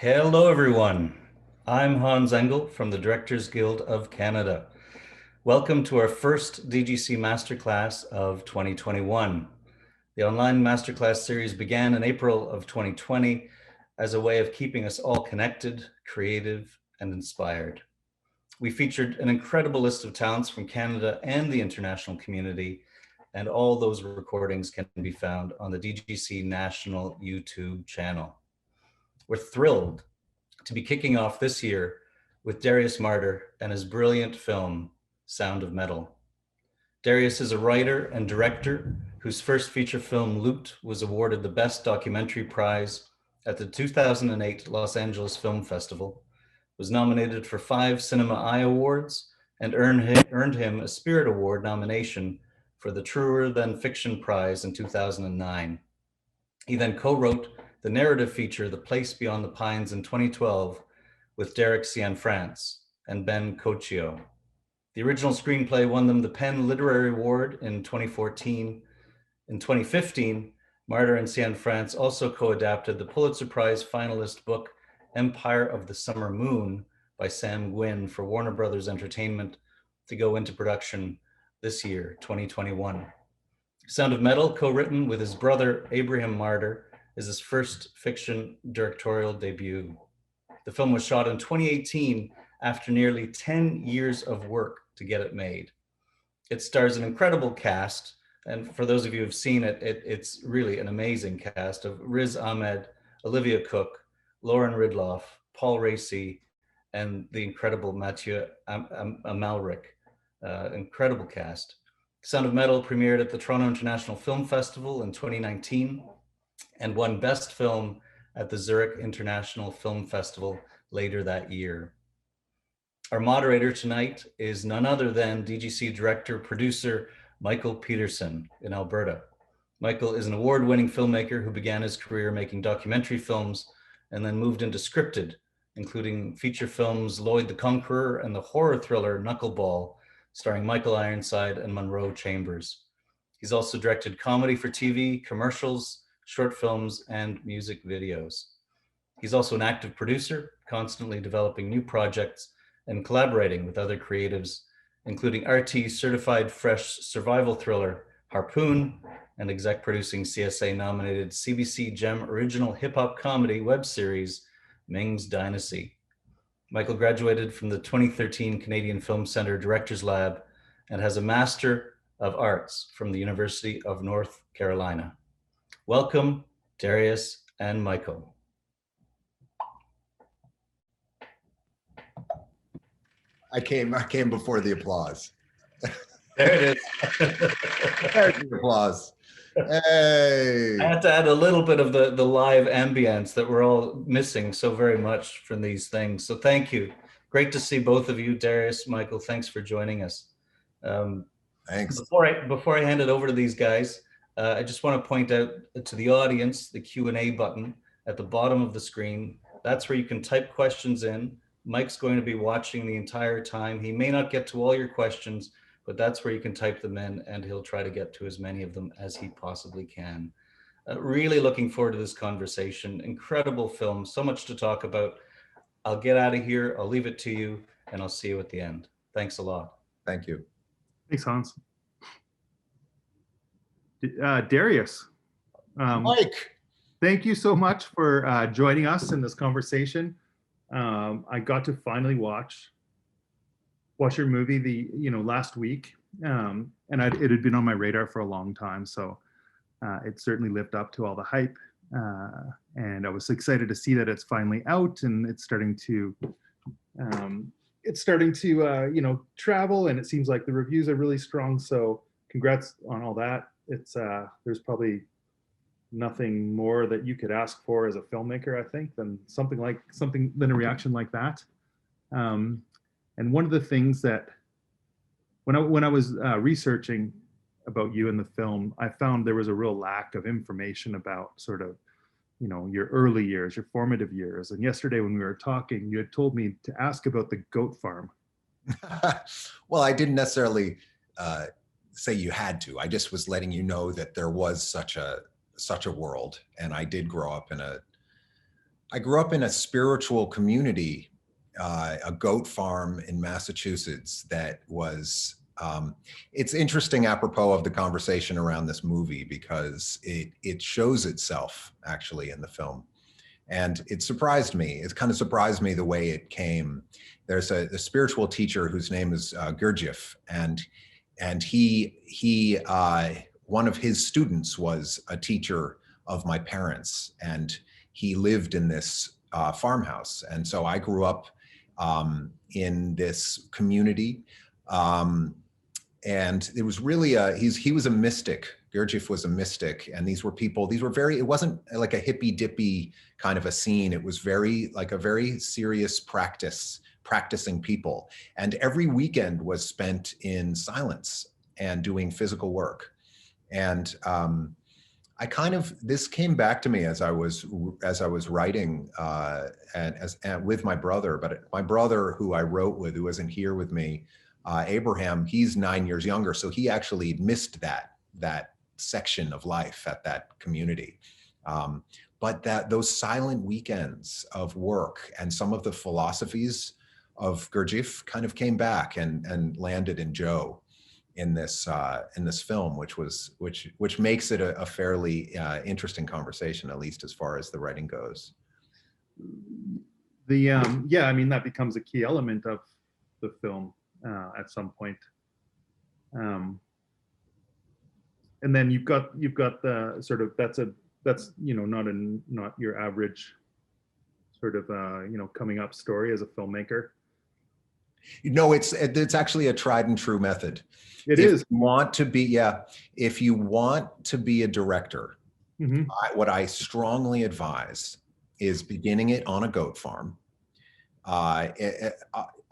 Hello, everyone. I'm Hans Engel from the Directors Guild of Canada. Welcome to our first DGC Masterclass of 2021. The online Masterclass series began in April of 2020 as a way of keeping us all connected, creative, and inspired. We featured an incredible list of talents from Canada and the international community, and all those recordings can be found on the DGC National YouTube channel. We're thrilled to be kicking off this year with Darius Marder and his brilliant film, Sound of Metal. Darius is a writer and director whose first feature film, Loot, was awarded the Best Documentary Prize at the 2008 Los Angeles Film Festival, was nominated for 5 Cinema Eye Awards, and earned him a Spirit Award nomination for the Truer Than Fiction Prize in 2009. He then co-wrote the narrative feature, The Place Beyond the Pines, in 2012 with Derek Cianfrance and Ben Cocchio. The original screenplay won them the Penn Literary Award in 2014. In 2015, Marder and Cianfrance also co-adapted the Pulitzer Prize finalist book, Empire of the Summer Moon by Sam Gwynne for Warner Brothers Entertainment to go into production this year, 2021. Sound of Metal, co-written with his brother, Abraham Marder, is his first fiction directorial debut. The film was shot in 2018 after nearly 10 years of work to get it made. It stars an incredible cast, and for those of you who've seen it, it's really an amazing cast of Riz Ahmed, Olivia Cook, Lauren Ridloff, Paul Racy, and the incredible Mathieu Amalric. Incredible cast. Sound of Metal premiered at the Toronto International Film Festival in 2019 and won Best Film at the Zurich International Film Festival later that year. Our moderator tonight is none other than DGC director, producer, Michael Peterson in Alberta. Michael is an award-winning filmmaker who began his career making documentary films and then moved into scripted, including feature films Lloyd the Conqueror and the horror thriller Knuckleball, starring Michael Ironside and Monroe Chambers. He's also directed comedy for TV, commercials, short films, and music videos. He's also an active producer, constantly developing new projects and collaborating with other creatives, including RT certified fresh survival thriller Harpoon and exec producing CSA nominated CBC Gem original hip hop comedy web series Ming's Dynasty. Michael graduated from the 2013 Canadian Film Centre Directors Lab and has a Master of Arts from the University of North Carolina. Welcome, Darius and Michael. I came before the applause. There it is. There's the applause. Hey. I had to add a little bit of the live ambience that we're all missing so very much from these things. So thank you. Great to see both of you, Darius, Michael. Thanks for joining us. Thanks. Before I hand it over to these guys, I just want to point out to the audience the Q&A button at the bottom of the screen. That's where you can type questions in. Mike's going to be watching the entire time. He may not get to all your questions, but that's where you can type them in and he'll try to get to as many of them as he possibly can. Really looking forward to this conversation. Incredible film, so much to talk about. I'll get out of here, I'll leave it to you, and I'll see you at the end. Thanks a lot. Thank you. Thanks, Hans. Darius. Mike. Thank you so much for joining us in this conversation. I got to finally watch your movie last week, and it had been on my radar for a long time, so it certainly lived up to all the hype, and I was excited to see that it's finally out and it's starting to travel, and it seems like the reviews are really strong, so congrats on all that. It's there's probably nothing more that you could ask for as a filmmaker, I think, than a reaction like that. And one of the things that when I was researching about you in the film, I found there was a real lack of information about sort of, your early years, your formative years. And yesterday when we were talking, you had told me to ask about the goat farm. Well, I didn't necessarily say you had to. I just was letting you know that there was such a world, and I did grow up in I grew up in a spiritual community, a goat farm in Massachusetts that was, it's interesting apropos of the conversation around this movie because it shows itself actually in the film. And it surprised me. It kind of surprised me the way it came. There's a spiritual teacher whose name is Gurdjieff, and he one of his students was a teacher of my parents, and he lived in this farmhouse. And so I grew up in this community. And it was really, he was a mystic. Gurdjieff was a mystic. And these were people, it wasn't like a hippy dippy kind of a scene. It was like a very serious practicing people. And every weekend was spent in silence and doing physical work. And this came back to me as I was writing and with my brother, but my brother who I wrote with, who isn't here with me, Abraham, he's 9 years younger. So he actually missed that section of life at that community. But those silent weekends of work and some of the philosophies of Gurdjieff kind of came back and landed in Joe in this film, which makes it a fairly interesting conversation, at least as far as the writing goes. Yeah, I mean, that becomes a key element of the film at some point. And then you've got the sort of that's not your average sort of coming up story as a filmmaker. No, it's actually a tried and true method. It is. If you want to be a director, mm-hmm. What I strongly advise is beginning it on a goat farm.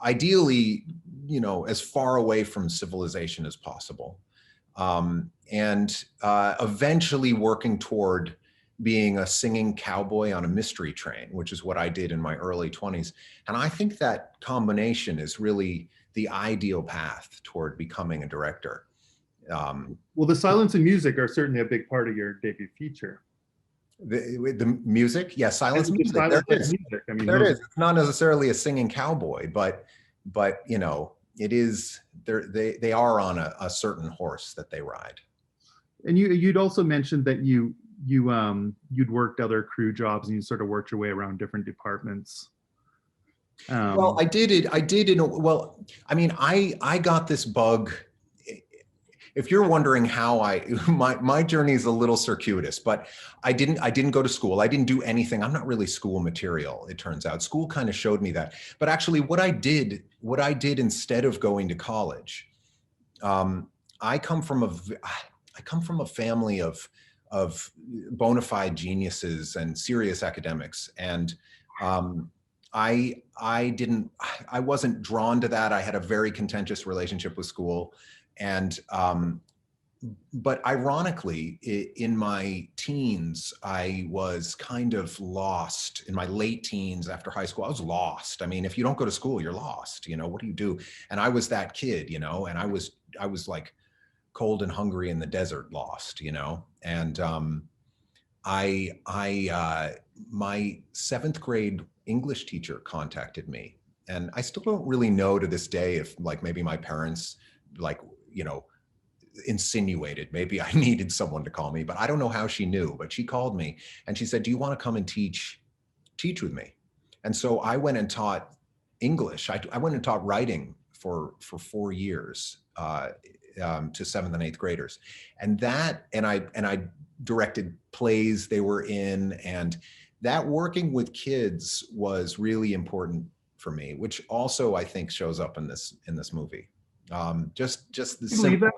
Ideally, as far away from civilization as possible. And eventually working toward being a singing cowboy on a mystery train, which is what I did in my early 20s. And I think that combination is really the ideal path toward becoming a director. Well, the silence and music are certainly a big part of your debut feature. The music, yeah, silence and music. Silence and music. I mean, there it is. It's not necessarily a singing cowboy, but it is. They are on a certain horse that they ride. And you'd also mentioned that you'd worked other crew jobs and you sort of worked your way around different departments. Well, I did. Well, I mean, I got this bug. If you're wondering how my journey is a little circuitous, but I didn't go to school. I didn't do anything. I'm not really school material, it turns out. School kind of showed me that. But actually what I did instead of going to college, I come from a family of bona fide geniuses and serious academics. And I wasn't drawn to that. I had a very contentious relationship with school. And, but ironically, in my teens, I was kind of lost. In my late teens after high school, I was lost. I mean, if you don't go to school, you're lost, what do you do? And I was that kid, and I was like cold and hungry in the desert lost, and my 7th grade English teacher contacted me. And I still don't really know to this day if maybe my parents insinuated maybe I needed someone to call me, but I don't know how she knew, but she called me and she said, "Do you want to come and teach with me?" And so I went and taught English. I went and taught writing for 4 years to 7th and 8th graders. And I directed plays they were in, and that working with kids was really important for me, which also I think shows up in this movie. Just the simple.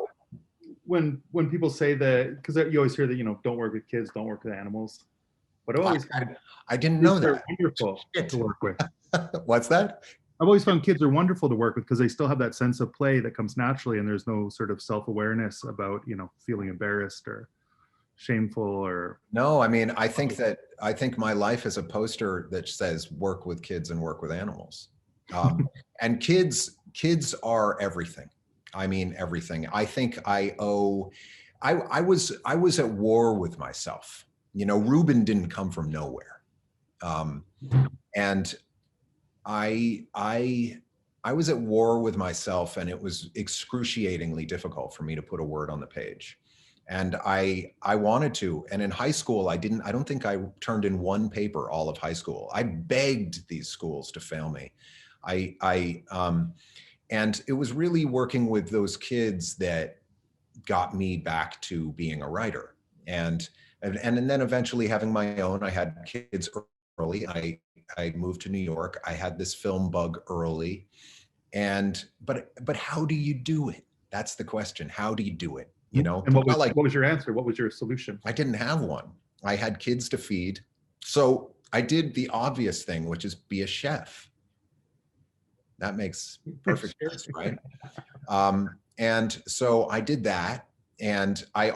When people say that, because you always hear that don't work with kids, don't work with animals, but I didn't know that. Wonderful to work with. What's that? I've always found kids are wonderful to work with because they still have that sense of play that comes naturally, and there's no sort of self-awareness about feeling embarrassed or shameful or. No, I mean, I think my life is a poster that says work with kids and work with animals. And kids are everything. I mean, everything. I think I was at war with myself. Ruben didn't come from nowhere. And I was at war with myself, and it was excruciatingly difficult for me to put a word on the page. And I wanted to. And in high school, I don't think I turned in one paper all of high school. I begged these schools to fail me. And it was really working with those kids that got me back to being a writer. And then eventually having my own. I had kids early. I moved to New York. I had this film bug early. But how do you do it? That's the question. How do you do it? You know? And what was your answer? What was your solution? I didn't have one. I had kids to feed. So I did the obvious thing, which is be a chef. That makes perfect sense, right? And so I did that. And I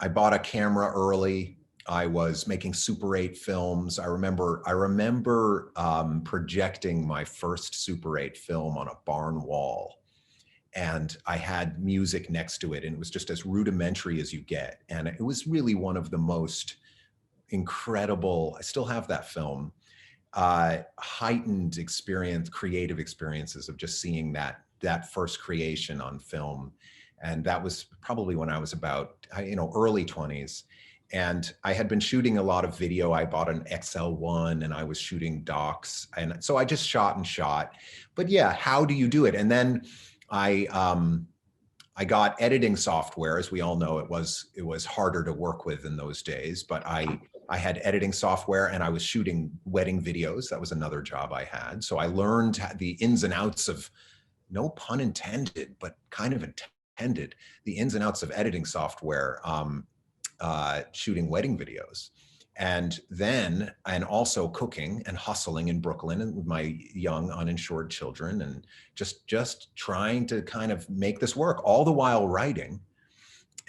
bought a camera early. I was making Super 8 films. I remember projecting my first Super 8 film on a barn wall, and I had music next to it, and it was just as rudimentary as you get. And it was really one of the most incredible, I still have that film, heightened creative experiences of just seeing that first creation on film. And that was probably when I was about, early 20s. And I had been shooting a lot of video. I bought an XL1 and I was shooting docs. And so I just shot. But yeah, how do you do it? And then I got editing software. As we all know, it was harder to work with in those days, but I had editing software, and I was shooting wedding videos. That was another job I had. So I learned the ins and outs of, no pun intended, but kind of intended, the ins and outs of editing software, shooting wedding videos. And also cooking and hustling in Brooklyn and with my young uninsured children, and just trying to kind of make this work, all the while writing.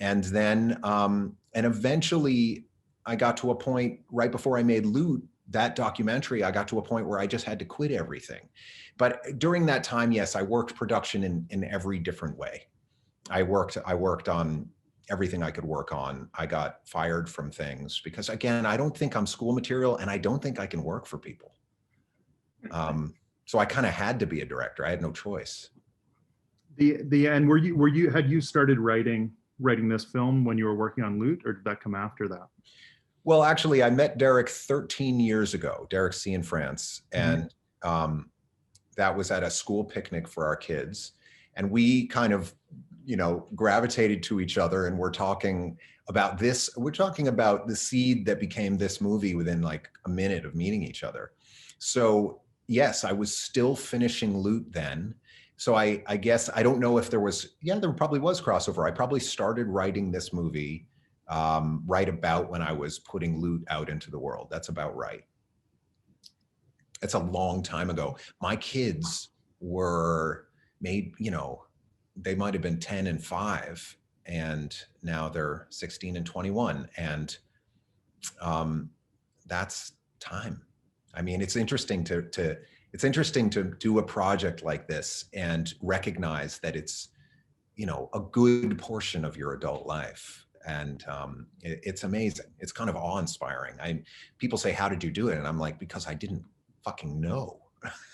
And then, and eventually I got to a point right before I made Loot, that documentary, I got to a point where I just had to quit everything. But during that time, yes, I worked production in every different way. I worked on everything I could work on. I got fired from things because, again, I don't think I'm school material, and I don't think I can work for people. So I kind of had to be a director. I had no choice. And had you started writing this film when you were working on Loot, or did that come after that? Well, actually, I met Derek 13 years ago, Derek C. in France. And that was at a school picnic for our kids. And we kind of, gravitated to each other, and we're talking about this. We're talking about the seed that became this movie within like a minute of meeting each other. So yes, I was still finishing Loot then. So I guess, I don't know if there probably was crossover. I probably started writing this movie right about when I was putting Loot out into the world. That's about right. It's a long time ago. My kids were made, they might have been 10 and 5, and now they're 16 and 21. And that's time. I mean, it's interesting to do a project like this and recognize that it's, a good portion of your adult life. And it's amazing. It's kind of awe-inspiring. People say, how did you do it? And I'm like, because I didn't fucking know.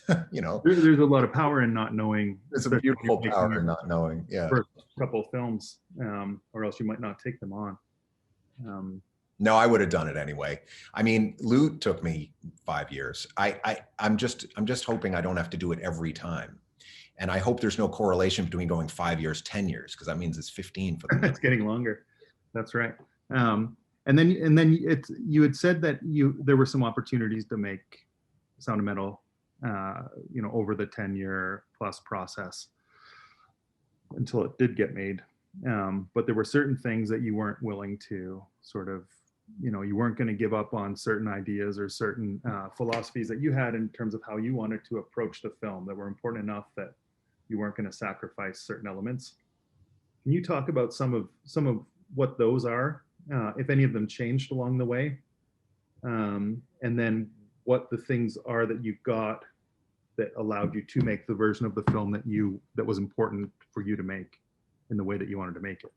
There's a lot of power in not knowing. There's a beautiful power in not knowing. Yeah. For a couple of films, or else you might not take them on. No, I would have done it anyway. I mean, Loot took me 5 years. I'm just hoping I don't have to do it every time. And I hope there's no correlation between going 5 years, 10 years, because that means it's 15 for them. It's getting longer. That's right. And then you had said that there were some opportunities to make Sound of Metal, over the 10-year plus process until it did get made. But there were certain things that you weren't willing to sort of, you weren't going to give up on certain ideas or certain philosophies that you had in terms of how you wanted to approach the film that were important enough that you weren't going to sacrifice certain elements. Can you talk about some of what those are, if any of them changed along the way? And then what the things are that you got that allowed you to make the version of the film that was important for you to make in the way that you wanted to make it?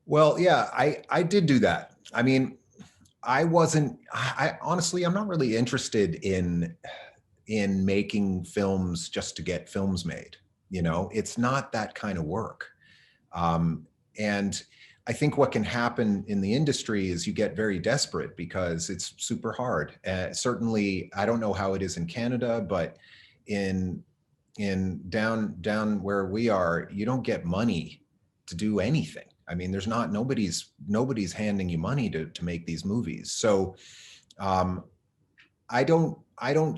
Well, yeah, I did do that. I mean, I honestly, I'm not really interested in making films just to get films made. You know, it's not that kind of work. And I think what can happen in the industry is you get very desperate because it's super hard. Certainly, I don't know how it is in Canada, but in down where we are, you don't get money to do anything. I mean, there's not nobody's handing you money to make these movies. So um, I don't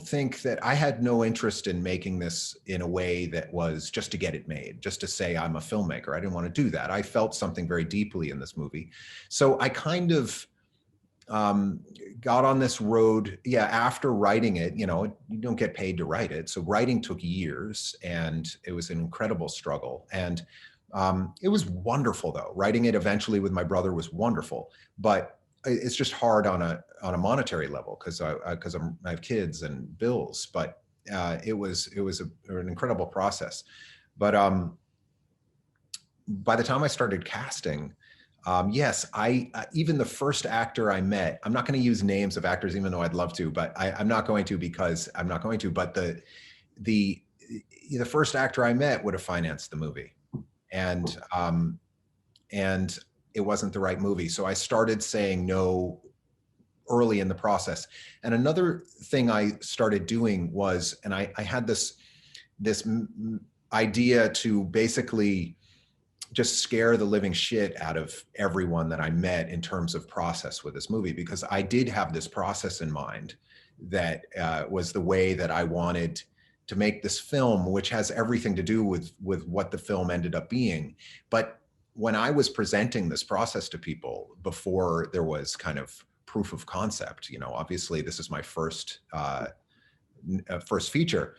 think that I had no interest in making this in a way that was just to get it made, just to say I'm a filmmaker. I didn't want to do that. I felt something very deeply in this movie. So I kind of got on this road. Yeah, after writing it, you know, you don't get paid to write it. So writing took years and it was an incredible struggle. And it was wonderful though. Writing it eventually with my brother was wonderful, but it's just hard on a monetary level because I have kids and bills. But an incredible process. But by the time I started casting, yes, even the first actor I met, I'm not going to use names of actors, even though I'd love to, but I'm not going to because I'm not going to. But the first actor I met would have financed the movie, and it wasn't the right movie. So I started saying no early in the process. And another thing I started doing was, and I had this idea to basically just scare the living shit out of everyone that I met in terms of process with this movie, because I did have this process in mind that was the way that I wanted to make this film, which has everything to do with what the film ended up being. But when I was presenting this process to people before there was kind of proof of concept, you know, obviously this is my first feature.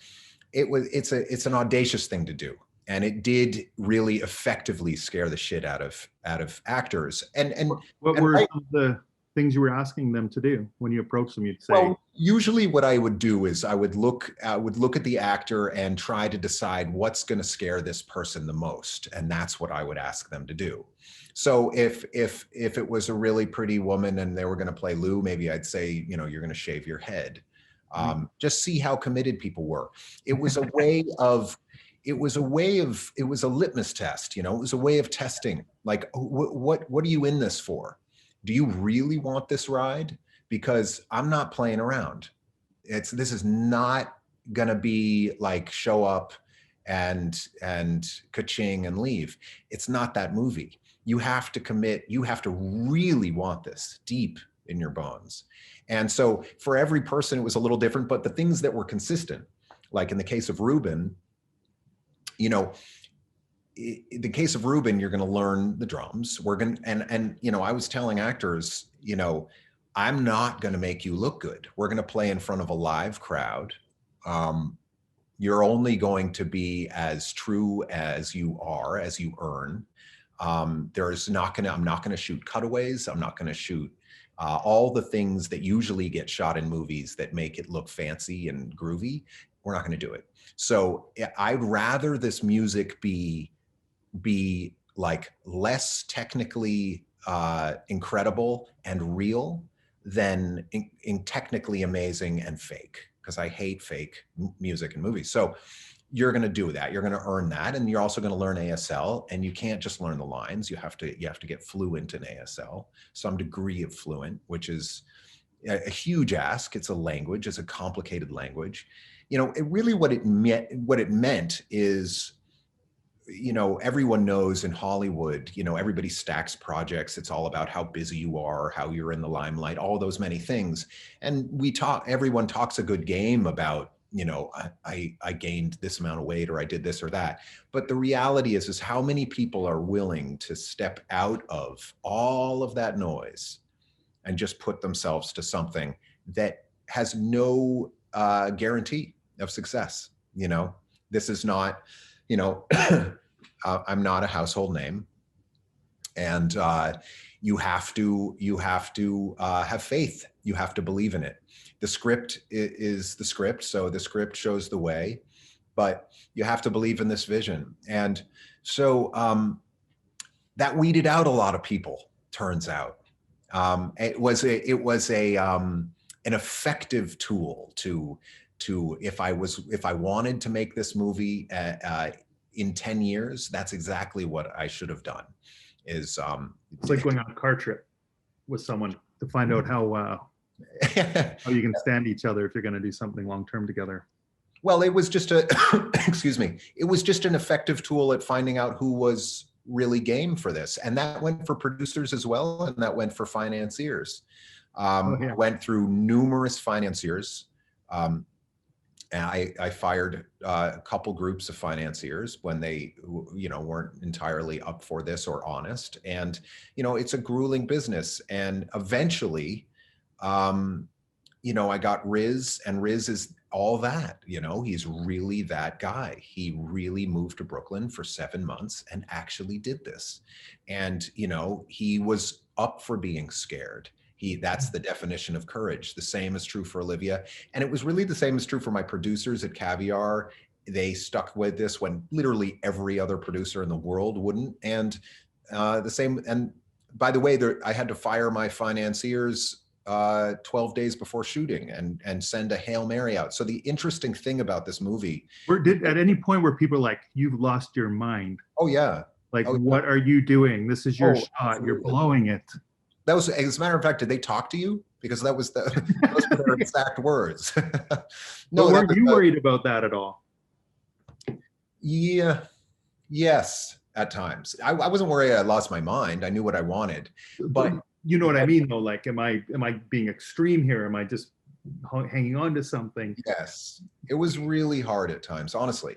It's an audacious thing to do. And it did really effectively scare the shit out of actors. And what were some of the things you were asking them to do when you approached them? You'd say, well, usually what I would do is I would look at the actor and try to decide what's going to scare this person the most, and that's what I would ask them to do. So if it was a really pretty woman and they were going to play Lou, maybe I'd say, you know, you're going to shave your head. Just see how committed people were. It was a way of it was a litmus test, you know, it was a way of testing, like, what are you in this for? Do you really want this ride? Because I'm not playing around. This is not gonna be like show up and ka-ching and leave. It's not that movie. You have to commit, you have to really want this deep in your bones. And so for every person, it was a little different, but the things that were consistent, like in the case of Ruben, you know, in the case of Ruben, you're going to learn the drums. We're going to, and, you know, I was telling actors, you know, I'm not going to make you look good. We're going to play in front of a live crowd. You're only going to be as true as you are, as you earn. I'm not going to shoot cutaways. I'm not going to shoot all the things that usually get shot in movies that make it look fancy and groovy. We're not going to do it. So I'd rather this music be like less technically incredible and real than in technically amazing and fake, because I hate fake music and movies. So you're going to do that. You're going to earn that. And you're also going to learn ASL, and you can't just learn the lines. You have to get fluent in ASL, some degree of fluent, which is a huge ask. It's a language. It's a complicated language. You know, what it meant is, you know, everyone knows in Hollywood, you know, everybody stacks projects. It's all about how busy you are, how you're in the limelight, all those many things. And everyone talks a good game about, you know, I gained this amount of weight, or I did this or that. But the reality is how many people are willing to step out of all of that noise and just put themselves to something that has no guarantee of success. You know, this is not, you know, I'm not a household name, and you have to have faith. You have to believe in it. The script is the script, so the script shows the way, but you have to believe in this vision. And so that weeded out a lot of people, turns out. It was an effective tool to if I wanted to make this movie in 10 years, that's exactly what I should have done. It's like going on a car trip with someone to find out how you can stand each other if you're going to do something long term together. Well, it was just excuse me, it was just an effective tool at finding out who was really game for this. And that went for producers as well, and that went for financiers. I went through numerous financiers. I fired a couple groups of financiers when they, weren't entirely up for this or honest. And, it's a grueling business. And eventually, I got Riz, and Riz is all that, he's really that guy. He really moved to Brooklyn for 7 months and actually did this. And, he was up for being scared. That's the definition of courage. The same is true for Olivia. And it was really the same is true for my producers at Caviar. They stuck with this when literally every other producer in the world wouldn't. And the same, and by the way, I had to fire my financiers 12 days before shooting and send a Hail Mary out. So the interesting thing about this movie. At any point where people are like, you've lost your mind. Oh yeah. What are you doing? This is your shot. Absolutely. You're blowing it. That was, as a matter of fact, did they talk to you? Because those were their exact words. No, weren't you worried about that at all? Yeah. Yes, at times. I wasn't worried I lost my mind. I knew what I wanted. But you know what I mean, though? Like, am I being extreme here? Am I just hanging on to something? Yes. It was really hard at times, honestly.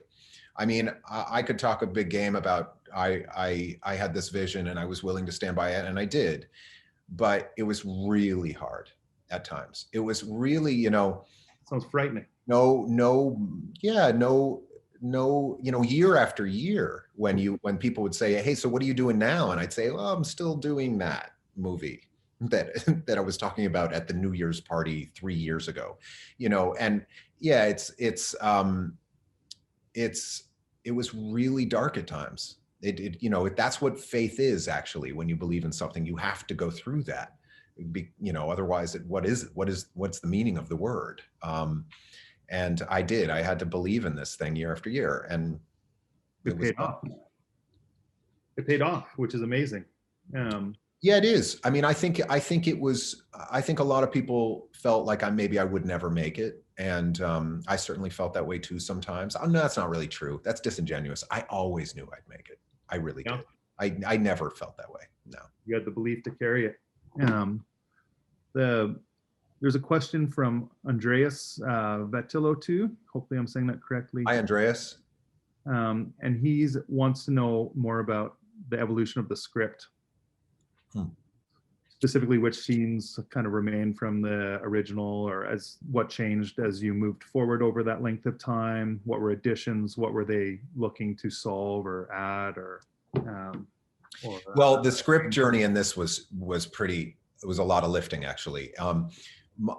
I mean, I could talk a big game about I had this vision and I was willing to stand by it, and I did. But it was really hard at times. It was really, sounds frightening. Year after year when people would say, hey, so what are you doing now? And I'd say, well, I'm still doing that movie that I was talking about at the New Year's party 3 years ago, and yeah, it was really dark at times. That's what faith is, actually. When you believe in something, you have to go through that. Otherwise, what's the meaning of the word? And I did. I had to believe in this thing year after year, and it paid off. It paid off, which is amazing. Yeah, it is. I mean, I think a lot of people felt like I would never make it. And I certainly felt that way too sometimes. Oh, no, that's not really true. That's disingenuous. I always knew I'd make it. I really did. I never felt that way. No. You had the belief to carry it. There's a question from Andreas Vatillo too. Hopefully I'm saying that correctly. Hi, Andreas. And he wants to know more about the evolution of the script. Specifically, which scenes kind of remain from the original, or what changed as you moved forward over that length of time? What were additions? What were they looking to solve or add, well, the script journey in this was it was a lot of lifting, actually.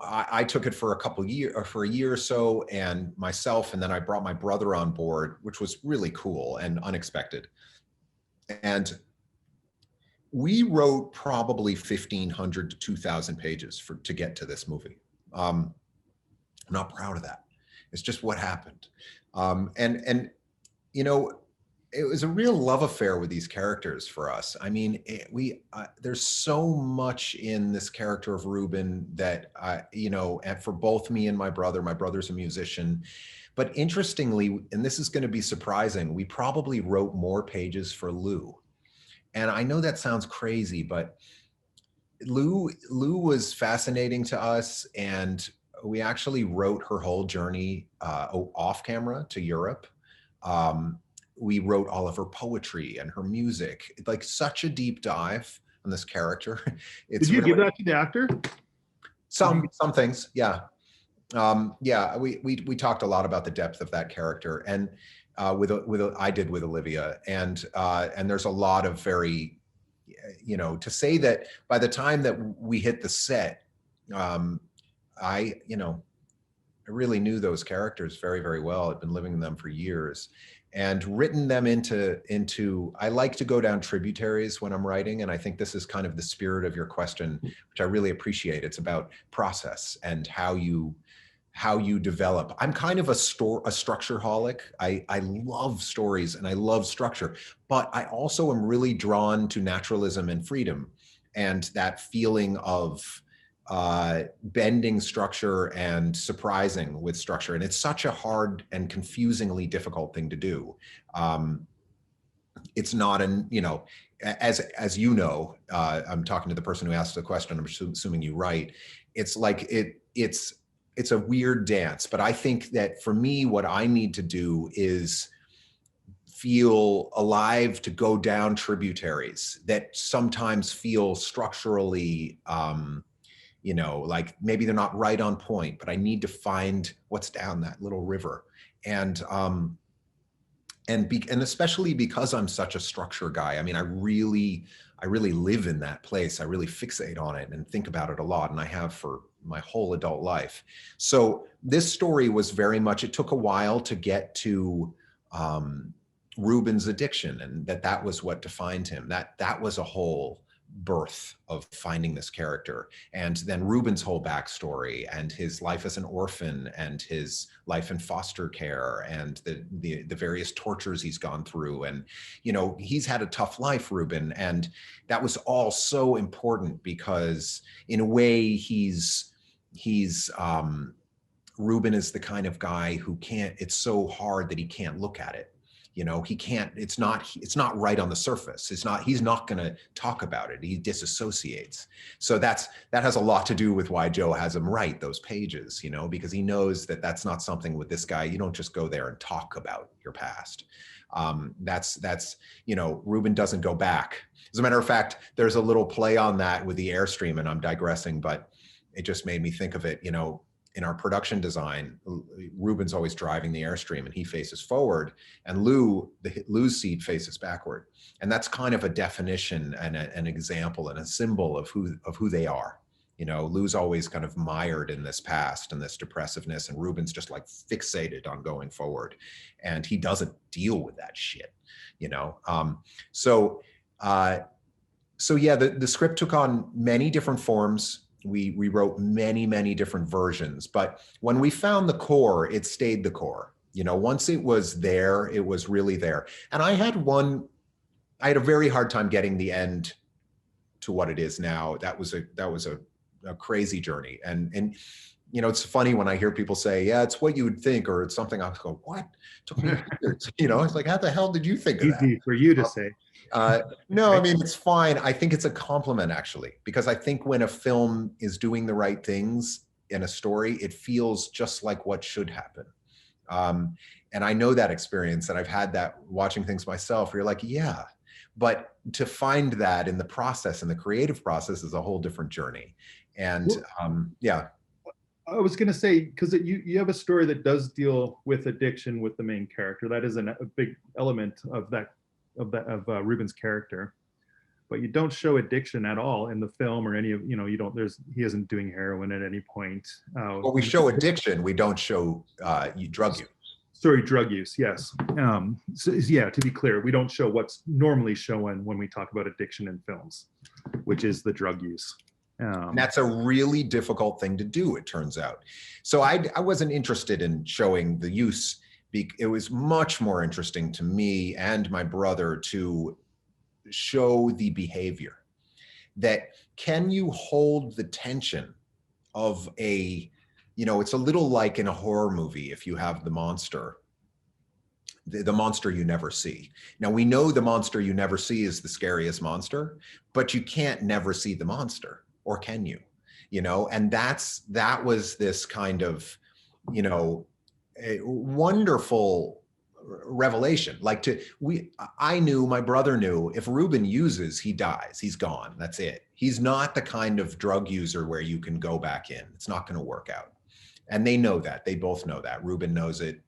I took it for a year or so, and myself, and then I brought my brother on board, which was really cool and unexpected. And we wrote probably 1,500 to 2,000 pages to get to this movie. I'm not proud of that. It's just what happened. It was a real love affair with these characters for us. I mean, there's so much in this character of Ruben that, and for both me and my brother's a musician. But interestingly, and this is going to be surprising, we probably wrote more pages for Lou. And I know that sounds crazy, but Lou was fascinating to us, and we actually wrote her whole journey off camera to Europe. We wrote all of her poetry and her music, like such a deep dive on this character. Did you give that to the actor? Some things, yeah. We talked a lot about the depth of that character, and I did with Olivia, and there's a lot of very, to say that by the time that we hit the set, I really knew those characters very, very well. I'd been living with them for years, and written them into, I like to go down tributaries when I'm writing. And I think this is kind of the spirit of your question, which I really appreciate. It's about process and how you develop. I'm kind of a structure-holic. I love stories and I love structure, but I also am really drawn to naturalism and freedom and that feeling of bending structure and surprising with structure. And it's such a hard and confusingly difficult thing to do. It's not as you know, I'm talking to the person who asked the question, I'm assuming you write, it's like, it's a weird dance, but I think that for me, what I need to do is feel alive to go down tributaries that sometimes feel structurally, like maybe they're not right on point, but I need to find what's down that little river. And especially because I'm such a structure guy, I mean, I really live in that place. I really fixate on it and think about it a lot. And I have for my whole adult life. So this story was very much, it took a while to get to Ruben's addiction, and that was what defined him. That was a whole birth of finding this character. And then Ruben's whole backstory and his life as an orphan and his life in foster care and the various tortures he's gone through. And, he's had a tough life, Ruben. And that was all so important because in a way Ruben is the kind of guy who it's so hard that he can't look at it. He can't, it's not right on the surface. He's not going to talk about it. He disassociates. So that has a lot to do with why Joe has him write those pages, because he knows that that's not something with this guy. You don't just go there and talk about your past. Ruben doesn't go back. As a matter of fact, there's a little play on that with the Airstream, and I'm digressing, but it just made me think of it, in our production design, Ruben's always driving the Airstream and he faces forward, and Lou's seat faces backward. And that's kind of a definition and an example and a symbol of who they are. Lou's always kind of mired in this past and this depressiveness, and Ruben's just like fixated on going forward, and he doesn't deal with that shit, So yeah, the script took on many different forms. We wrote many different versions, but when we found the core, it stayed the core. Once it was there, it was really there. And I had a very hard time getting the end to what it is now. That was a crazy journey. And it's funny when I hear people say, yeah, it's what you would think, or it's something. I go, what? It took me years. It's like, how the hell did you think of that? Easy for you to say. No, I mean, it's fine. I think it's a compliment, actually, because I think when a film is doing the right things in a story, it feels just like what should happen. And I know that experience, and I've had that watching things myself, where you're like, yeah, but to find that in the process, in the creative process, is a whole different journey. And yeah. I was going to say, because you have a story that does deal with addiction with the main character. That is a big element of Ruben's character, but you don't show addiction at all in the film or any of, he isn't doing heroin at any point. Well, we show addiction. We don't show drug use. Sorry, drug use. Yes. So yeah, to be clear, we don't show what's normally shown when we talk about addiction in films, which is the drug use. And that's a really difficult thing to do, it turns out. So I wasn't interested in showing the use. It was much more interesting to me and my brother to show the behavior. That can you hold the tension of it's a little like in a horror movie, if you have the monster, the monster you never see. Now, we know the monster you never see is the scariest monster, but you can't never see the monster. Or can you? And that was this kind of, a wonderful revelation. I knew, my brother knew, if Ruben uses, he dies, he's gone, that's it. He's not the kind of drug user where you can go back in. It's not going to work out. And they know that. They both know that. Ruben knows it.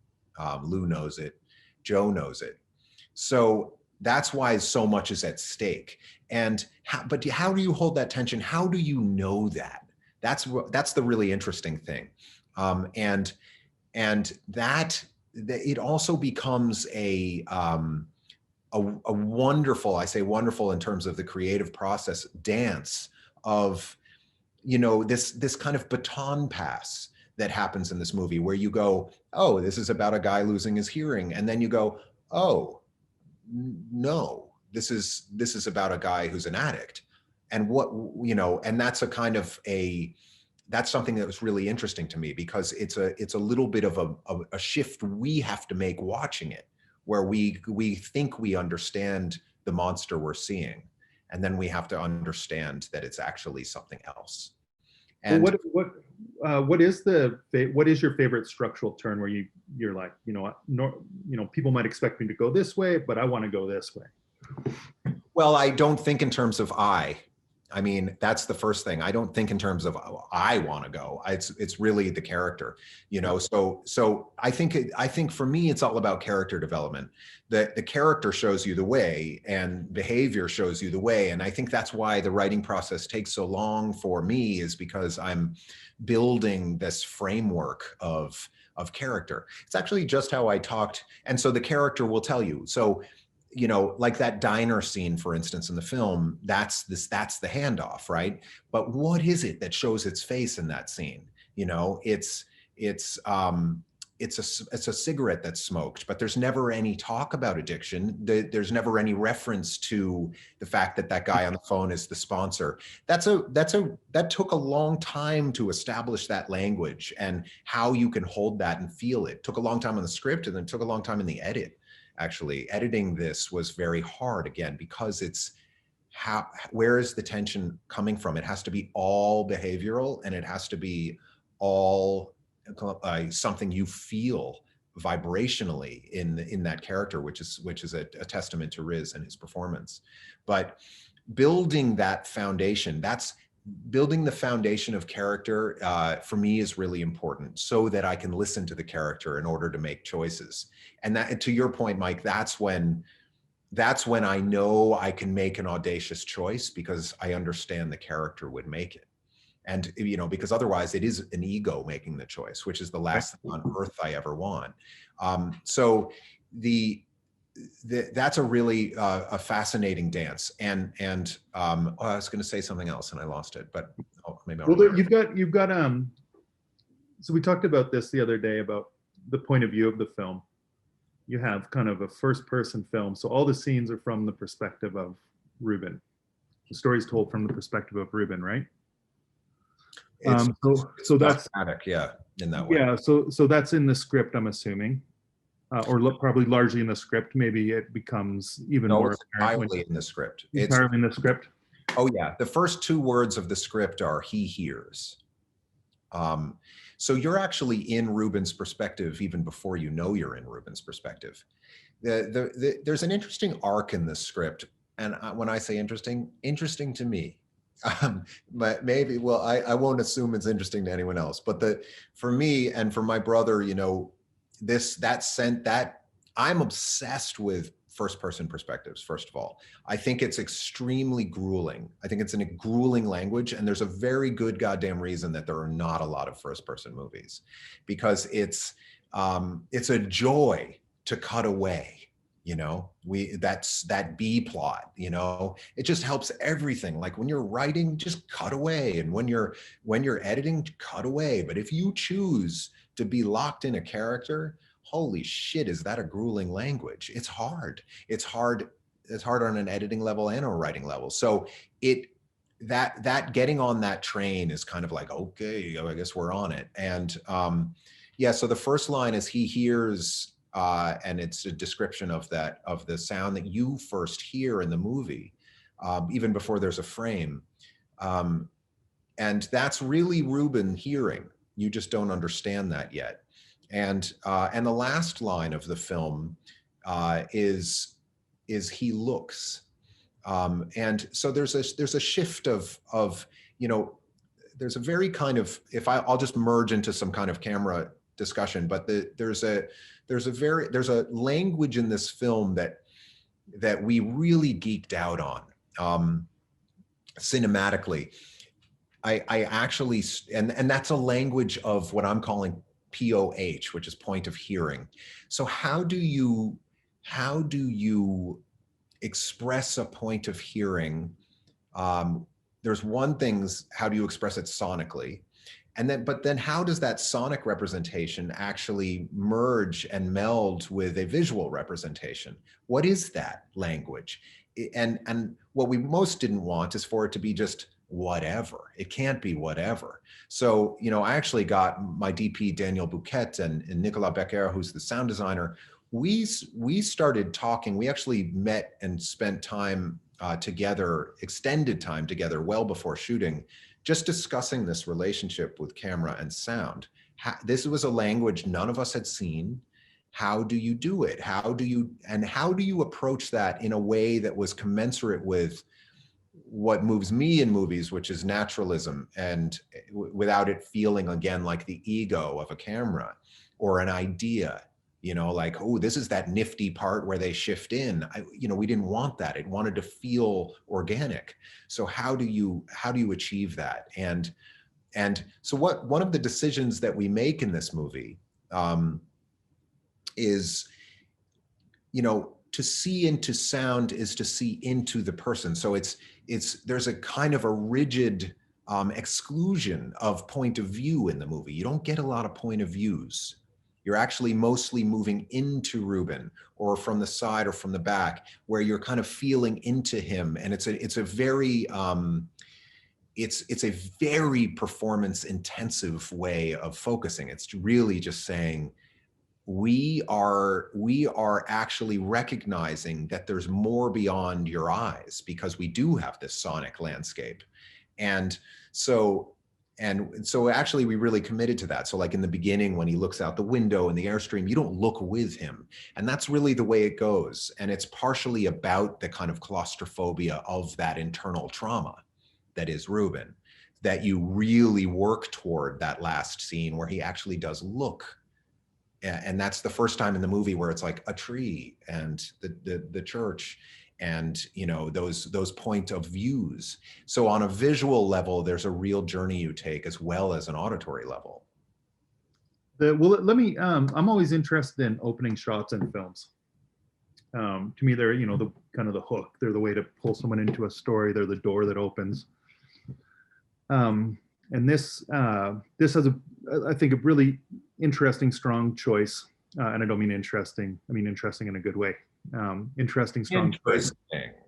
Lou knows it. Joe knows it. So that's why so much is at stake. But how do you hold that tension? How do you know that? That's the really interesting thing. And that it also becomes a wonderful, I say wonderful in terms of the creative process, dance of, you know, this kind of baton pass that happens in this movie where you go, oh, this is about a guy losing his hearing. And then you go, oh, no, this is about a guy who's an addict. And what, you know, and that's a kind of that's something that was really interesting to me, because it's a little bit of a shift we have to make watching it, where we think we understand the monster we're seeing, and then we have to understand that it's actually something else. And well, what is your favorite structural turn where you're like, you know, people might expect me to go this way, but I want to go this way? Well, I don't think in terms of I mean, that's the first thing. I don't think in terms of I want to go. It's really the character, you know. So I think for me, it's all about character development. The character shows you the way, and behavior shows you the way. And I think that's why the writing process takes so long for me, is because I'm building this framework of character. It's actually just how I talked, and so the character will tell you. So, you know, like that diner scene, for instance, in the film, that's the handoff, right? But what is it that shows its face in that scene? You know, it's a cigarette that's smoked, but there's never any talk about addiction. There's never any reference to the fact that that guy on the phone is the sponsor. That took a long time to establish that language, and how you can hold that and feel it. It took a long time on the script, and then it took a long time in the edit. Actually, editing this was very hard, again, because it's where is the tension coming from? It has to be all behavioral, and it has to be all something you feel vibrationally in that character, which is a testament to Riz and his performance. But building that foundation, building the foundation of character, for me, is really important, so that I can listen to the character in order to make choices. And that, to your point, Mike, that's when I know I can make an audacious choice, because I understand the character would make it. And, you know, because otherwise it is an ego making the choice, which is the last thing on earth I ever want. So that's a really a fascinating dance. And I was going to say something else and I lost it, but maybe I'll remember. You've got so we talked about this the other day, about the point of view of the film. You have kind of a first person film, so all the scenes are from the perspective of Ruben. The story's told from the perspective of Ruben, right? So that's in that way. Yeah, so that's in the script, I'm assuming, or probably largely in the script. Maybe it becomes even more entirely in the script. Entirely in the script. Oh yeah, the first two words of the script are "he hears." So you're actually in Ruben's perspective even before you know you're in Ruben's perspective. There's an interesting arc in this script, and when I say interesting to me. But maybe, well, I won't assume it's interesting to anyone else, but for me and for my brother, you know, that I'm obsessed with first person perspectives. First of all, I think it's extremely grueling. I think it's in a grueling language, and there's a very good goddamn reason that there are not a lot of first person movies, because it's a joy to cut away. You know, that's that B plot, you know, it just helps everything. Like when you're writing, just cut away. And when you're editing, cut away. But if you choose to be locked in a character, holy shit, is that a grueling language? It's hard. It's hard on an editing level and a writing level. So that getting on that train is kind of like, okay, I guess we're on it. And yeah, so the first line is "he hears," and it's a description of the sound that you first hear in the movie, even before there's a frame. And that's really Ruben hearing. You just don't understand that yet. And the last line of the film is "he looks." And so there's a shift of, you know, there's a very kind of, I'll just merge into some kind of camera discussion, but there's a language in this film that we really geeked out on cinematically. I actually, and that's a language of what I'm calling POH, which is point of hearing. So how do you express a point of hearing? There's one thing, how do you express it sonically? But then how does that sonic representation actually merge and meld with a visual representation? What is that language? And what we most didn't want is for it to be just whatever. It can't be whatever. So, I actually got my DP, Daniel Bouquet, and Nicolas Becker, who's the sound designer. We started talking. We actually met and spent time together, extended time together, well before shooting, just discussing this relationship with camera and sound. This was a language none of us had seen. How do you do it? How do you approach that in a way that was commensurate with what moves me in movies, which is naturalism, and without it feeling again like the ego of a camera or an idea, like, oh, this is that nifty part where they shift in. We didn't want that. It wanted to feel organic. So how do you achieve that? And so one of the decisions that we make in this movie is, to see into sound is to see into the person. So there's a kind of a rigid exclusion of point of view in the movie. You don't get a lot of point of views. You're actually mostly moving into Ruben, or from the side or from the back, where you're kind of feeling into him. And it's a very performance intensive way of focusing. It's really just saying, we are actually recognizing that there's more beyond your eyes, because we do have this sonic landscape. And so actually we really committed to that. So like in the beginning, when he looks out the window in the Airstream, you don't look with him. And that's really the way it goes. And it's partially about the kind of claustrophobia of that internal trauma that is Ruben, that you really work toward that last scene where he actually does look. And that's the first time in the movie where it's like a tree and the church and those point of views. So on a visual level, there's a real journey you take, as well as an auditory level. I'm always interested in opening shots in films. To me, they're the kind of the hook. They're the way to pull someone into a story. They're the door that opens. And this has I think a really interesting, strong choice. And I don't mean interesting. I mean interesting in a good way. Interesting, strong choice.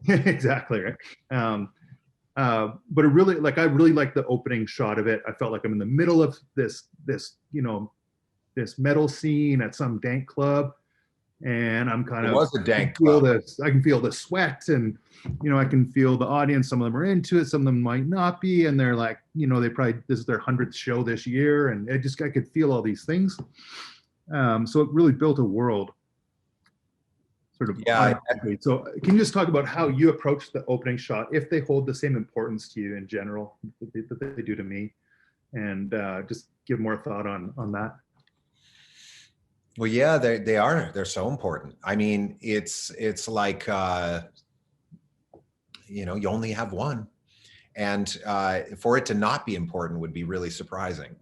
Exactly right. But I really like the opening shot of it. I felt like I'm in the middle of this metal scene at some dank club, and I'm kind of. It was a dank club. I can feel the sweat, and I can feel the audience. Some of them are into it, some of them might not be, and they're like, this is their 100th show this year, and I could feel all these things. So it really built a world. Sort of. Yeah. So can you just talk about how you approach the opening shot, if they hold the same importance to you in general that they do to me, and just give more thought on that? Well, yeah, they are. They're so important. I mean, it's like you only have one, and for it to not be important would be really surprising.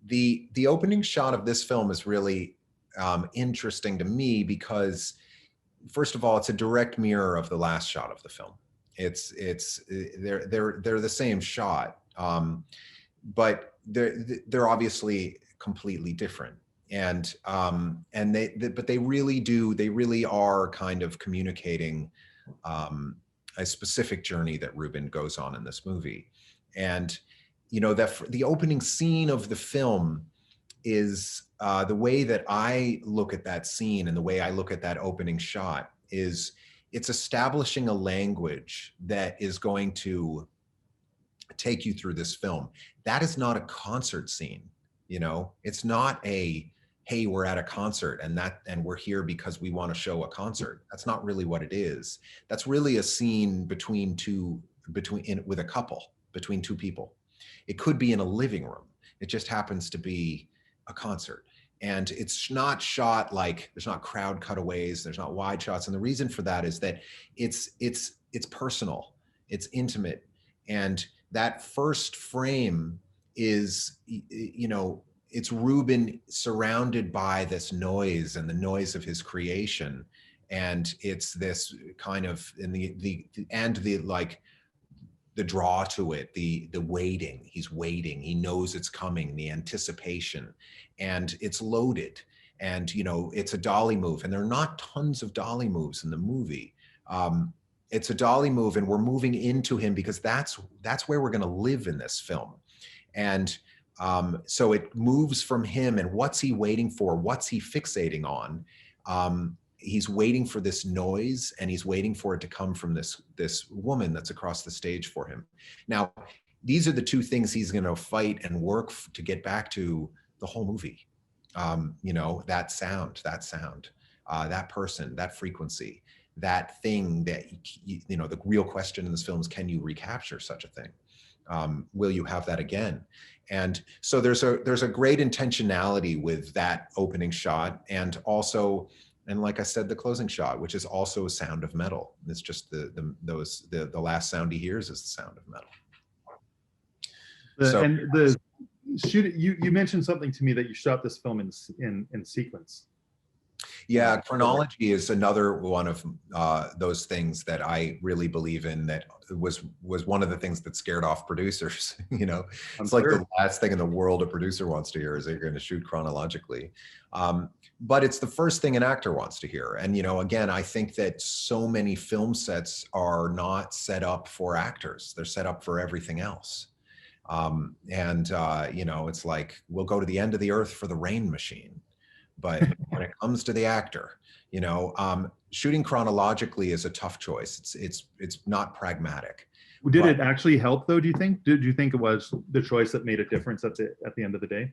The opening shot of this film is really interesting to me because, first of all, it's a direct mirror of the last shot of the film. They're the same shot, but they're obviously completely different. And they really are kind of communicating a specific journey that Ruben goes on in this movie. And that the opening scene of the film is the way that I look at that scene, and the way I look at that opening shot is it's establishing a language that is going to take you through this film. That is not a concert scene. It's not a, hey, we're at a concert and we're here because we want to show a concert. That's not really what it is. That's really a scene with a couple, between two people. It could be in a living room. It just happens to be a concert. And it's not shot like, there's not crowd cutaways, there's not wide shots. And the reason for that is that it's personal, it's intimate. And that first frame is, it's Reuben surrounded by this noise and the noise of his creation. And it's this kind of, like the draw to it, the waiting, he's waiting, he knows it's coming, the anticipation, and it's loaded. And, you know, it's a dolly move, and there are not tons of dolly moves in the movie. It's a dolly move, and we're moving into him because that's where we're going to live in this film. And so it moves from him, and what's he waiting for? What's he fixating on? He's waiting for this noise, and he's waiting for it to come from this woman that's across the stage for him. Now, these are the two things he's going to fight and work to get back to the whole movie. You know, that sound, that person, that frequency, that thing that, you know, the real question in this film is, can you recapture such a thing? Will you have that again? And so there's a great intentionality with that opening shot, and also, and like I said, the closing shot, which is also a sound of metal. It's just the last sound he hears is the sound of metal. And the shoot, you mentioned something to me that you shot this film in sequence. Yeah, chronology is another one of those things that I really believe in. That was one of the things that scared off producers. You know, it's like the last thing in the world a producer wants to hear is they're going to shoot chronologically. But it's the first thing an actor wants to hear. And, you know, again, I think that so many film sets are not set up for actors. They're set up for everything else. You know, it's like, we'll go to the end of the earth for the rain machine. But when it comes to the actor, you know, shooting chronologically is a tough choice. It's not pragmatic. Did it actually help though, do you think? Did you think it was the choice that made a difference at the end of the day?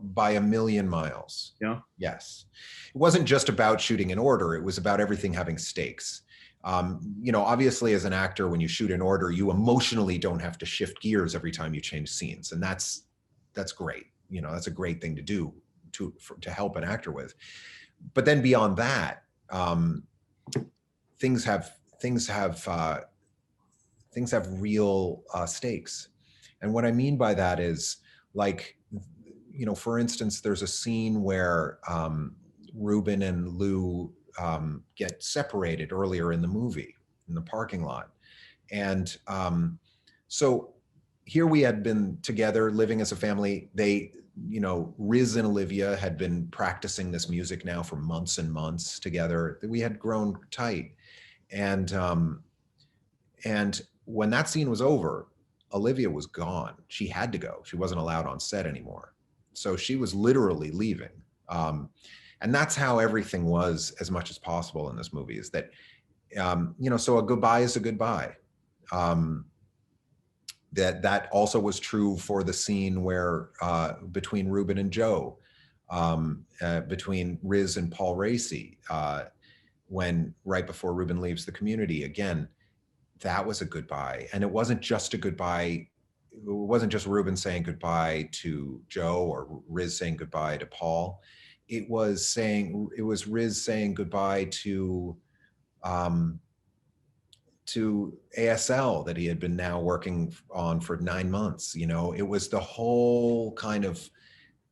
By a million miles. Yeah. Yes. It wasn't just about shooting in order. It was about everything having stakes. You know, obviously as an actor, when you shoot in order, you emotionally don't have to shift gears every time you change scenes. And that's great. You know, that's a great thing to do to help an actor with. But then beyond that, things have real stakes. And what I mean by that is, like, you know, for instance, there's a scene where Reuben and Lou get separated earlier in the movie in the parking lot. And so here we had been together living as a family. You know, Riz and Olivia had been practicing this music now for months and months together. We had grown tight. And when that scene was over, Olivia was gone. She had to go. She wasn't allowed on set anymore. So she was literally leaving. And that's how everything was, as much as possible in this movie, is that, you know, so a goodbye is a goodbye. That also was true for the scene where between Reuben and Joe, between Riz and Paul Racy, when right before Reuben leaves the community. Again, that was a goodbye. And it wasn't just a goodbye. It wasn't just Reuben saying goodbye to Joe or Riz saying goodbye to Paul. It was Riz saying goodbye to ASL that he had been now working on for 9 months. You know, it was the whole kind of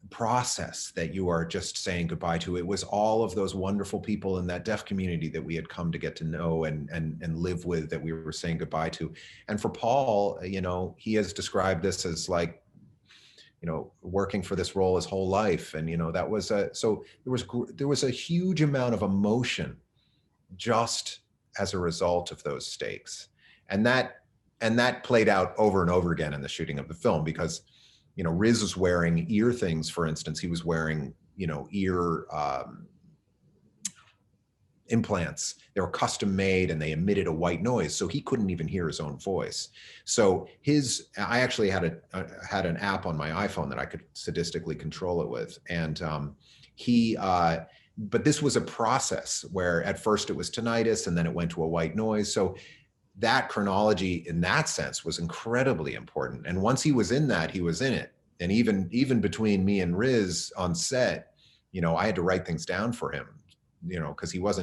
process that you are just saying goodbye to. It was all of those wonderful people in that deaf community that we had come to get to know and live with, that we were saying goodbye to. And for Paul, you know, he has described this as like, you know, working for this role his whole life. And, you know, that was so there was a huge amount of emotion just as a result of those stakes. And that played out over and over again in the shooting of the film, because, you know, Riz was wearing ear things, for instance. He was wearing, you know, ear implants. They were custom made and they emitted a white noise, so he couldn't even hear his own voice. So I actually had an app on my iPhone that I could sadistically control it with. And but this was a process where at first it was tinnitus and then it went to a white noise. So that chronology in that sense was incredibly important. And once he was in that, he was in it. And even between me and Riz on set, you know, I had to write things down for him, you know, because he was,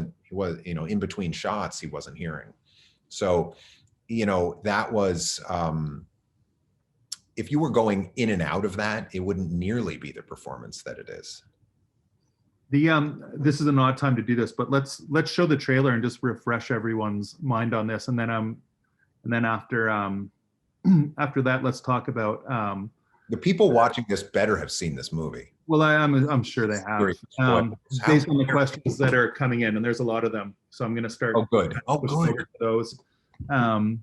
you know, in between shots, he wasn't hearing. So, you know, that was, if you were going in and out of that, it wouldn't nearly be the performance that it is. This is an odd time to do this, but let's show the trailer and just refresh everyone's mind on this, and then after after that, let's talk about the people watching this better have seen this movie. Well, I'm sure they have. Based on the questions that are coming in, and there's a lot of them, so I'm going to start. Oh, good. Oh, good. Those.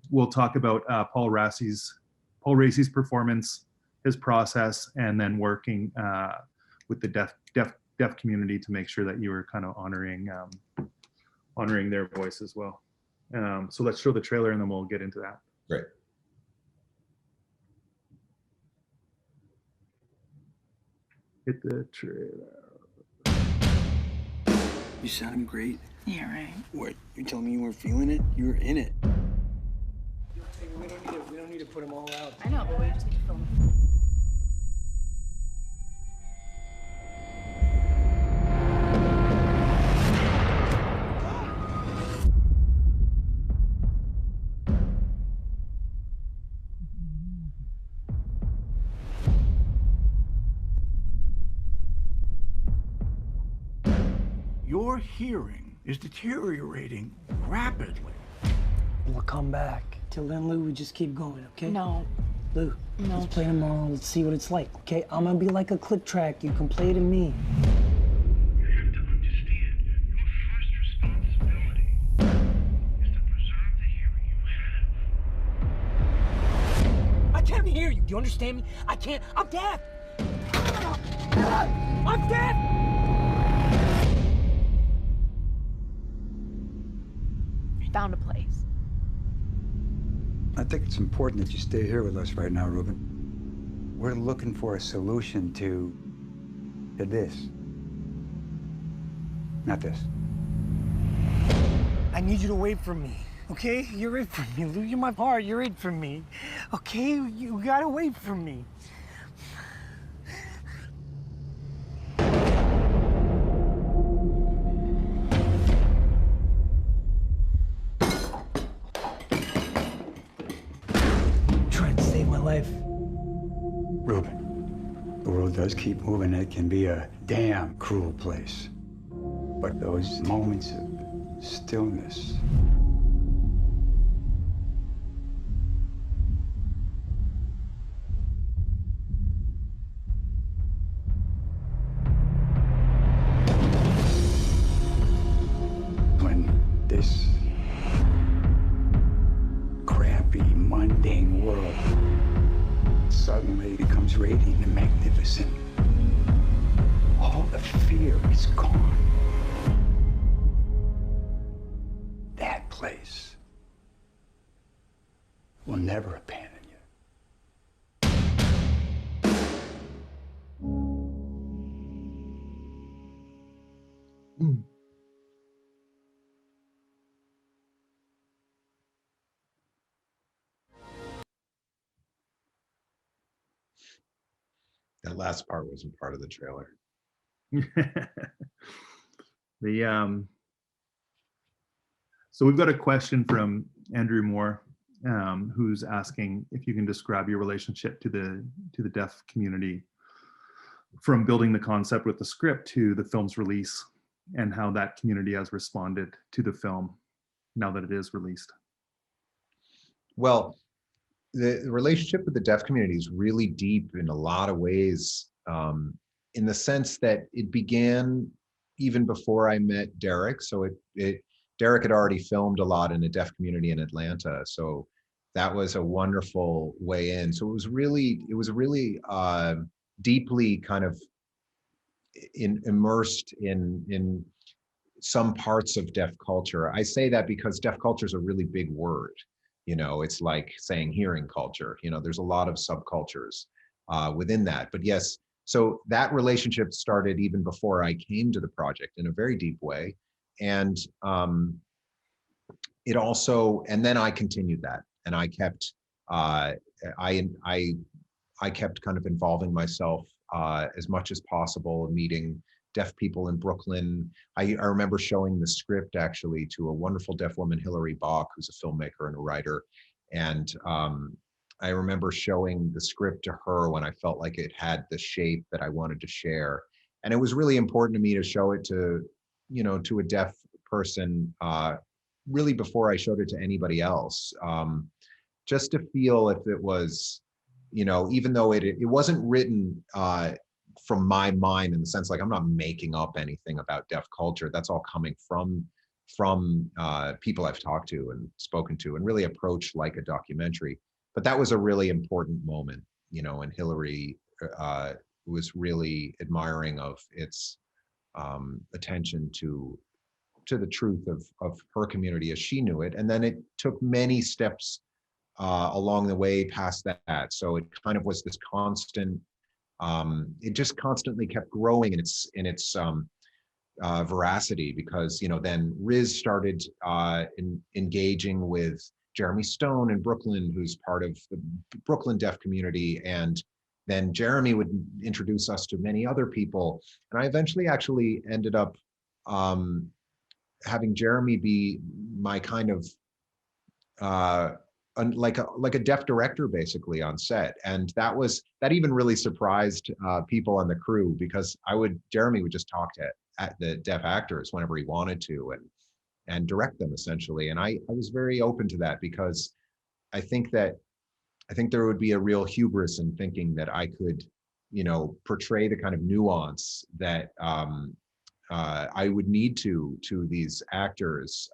We'll talk about Paul Racy's performance, his process, and then working with the deaf community to make sure that you were kind of honoring their voice as well. So let's show the trailer and then we'll get into that. Great. Hit the trailer. You sound great. Yeah, right. What? You telling me you weren't feeling it? You were in it. We don't need to put them all out. I know, but we just need to film them. Your hearing is deteriorating rapidly. We'll come back. Till then, Lou, we just keep going, okay? No. Lou, No. let's play tomorrow. Let's see what it's like, okay? I'm gonna be like a click track. You can play to me. You have to understand, your first responsibility is to preserve the hearing you have. I can't hear you. Do you understand me? I can't. I'm deaf. I'm deaf. Found a place. I think it's important that you stay here with us right now, Ruben. We're looking for a solution to this. Not this. I need you to wait for me. Okay? You're it for me, Lou. You're my heart. You're it for me. Okay? You gotta wait for me. Trying to save my life. Ruben, the world does keep moving. It can be a damn cruel place. But those moments of stillness, when this crappy, mundane world suddenly becomes radiant and magnificent, all the fear is gone. That place will never abandon you. That last part wasn't part of the trailer. So we've got a question from Andrew Moore, who's asking if you can describe your relationship to the deaf community from building the concept with the script to the film's release, and how that community has responded to the film now that it is released. Well, the relationship with the deaf community is really deep in a lot of ways, in the sense that it began even before I met Derek. So Derek had already filmed a lot in the deaf community in Atlanta. So that was a wonderful way in. So it was really deeply kind of immersed in some parts of deaf culture. I say that because deaf culture is a really big word. You know, it's like saying hearing culture. You know, there's a lot of subcultures within that. But yes, so that relationship started even before I came to the project in a very deep way. And it also, and then I continued that, and I kept, I kept kind of involving myself as much as possible, meeting deaf people in Brooklyn. I remember showing the script actually to a wonderful deaf woman, Hilary Bach, who's a filmmaker and a writer. And I remember showing the script to her when I felt like it had the shape that I wanted to share. And it was really important to me to show it to, to a deaf person, really before I showed it to anybody else, just to feel if it was, even though it wasn't written from my mind, in the sense, like, I'm not making up anything about deaf culture. That's all coming from people I've talked to and spoken to, and really approached like a documentary. But that was a really important moment, and Hillary was really admiring of its attention to the truth of her community as she knew it. And then it took many steps along the way past that. So it kind of was this constant, it just constantly kept growing in its veracity, because then Riz started engaging with Jeremy Stone in Brooklyn, who's part of the Brooklyn deaf community, and then Jeremy would introduce us to many other people, and I eventually actually ended up having Jeremy be my kind of like a deaf director, basically, on set. And that even really surprised people on the crew, because Jeremy would just talk to the deaf actors whenever he wanted to, and direct them, essentially. And I was very open to that, because I think there would be a real hubris in thinking that I could, portray the kind of nuance that I would need to these actors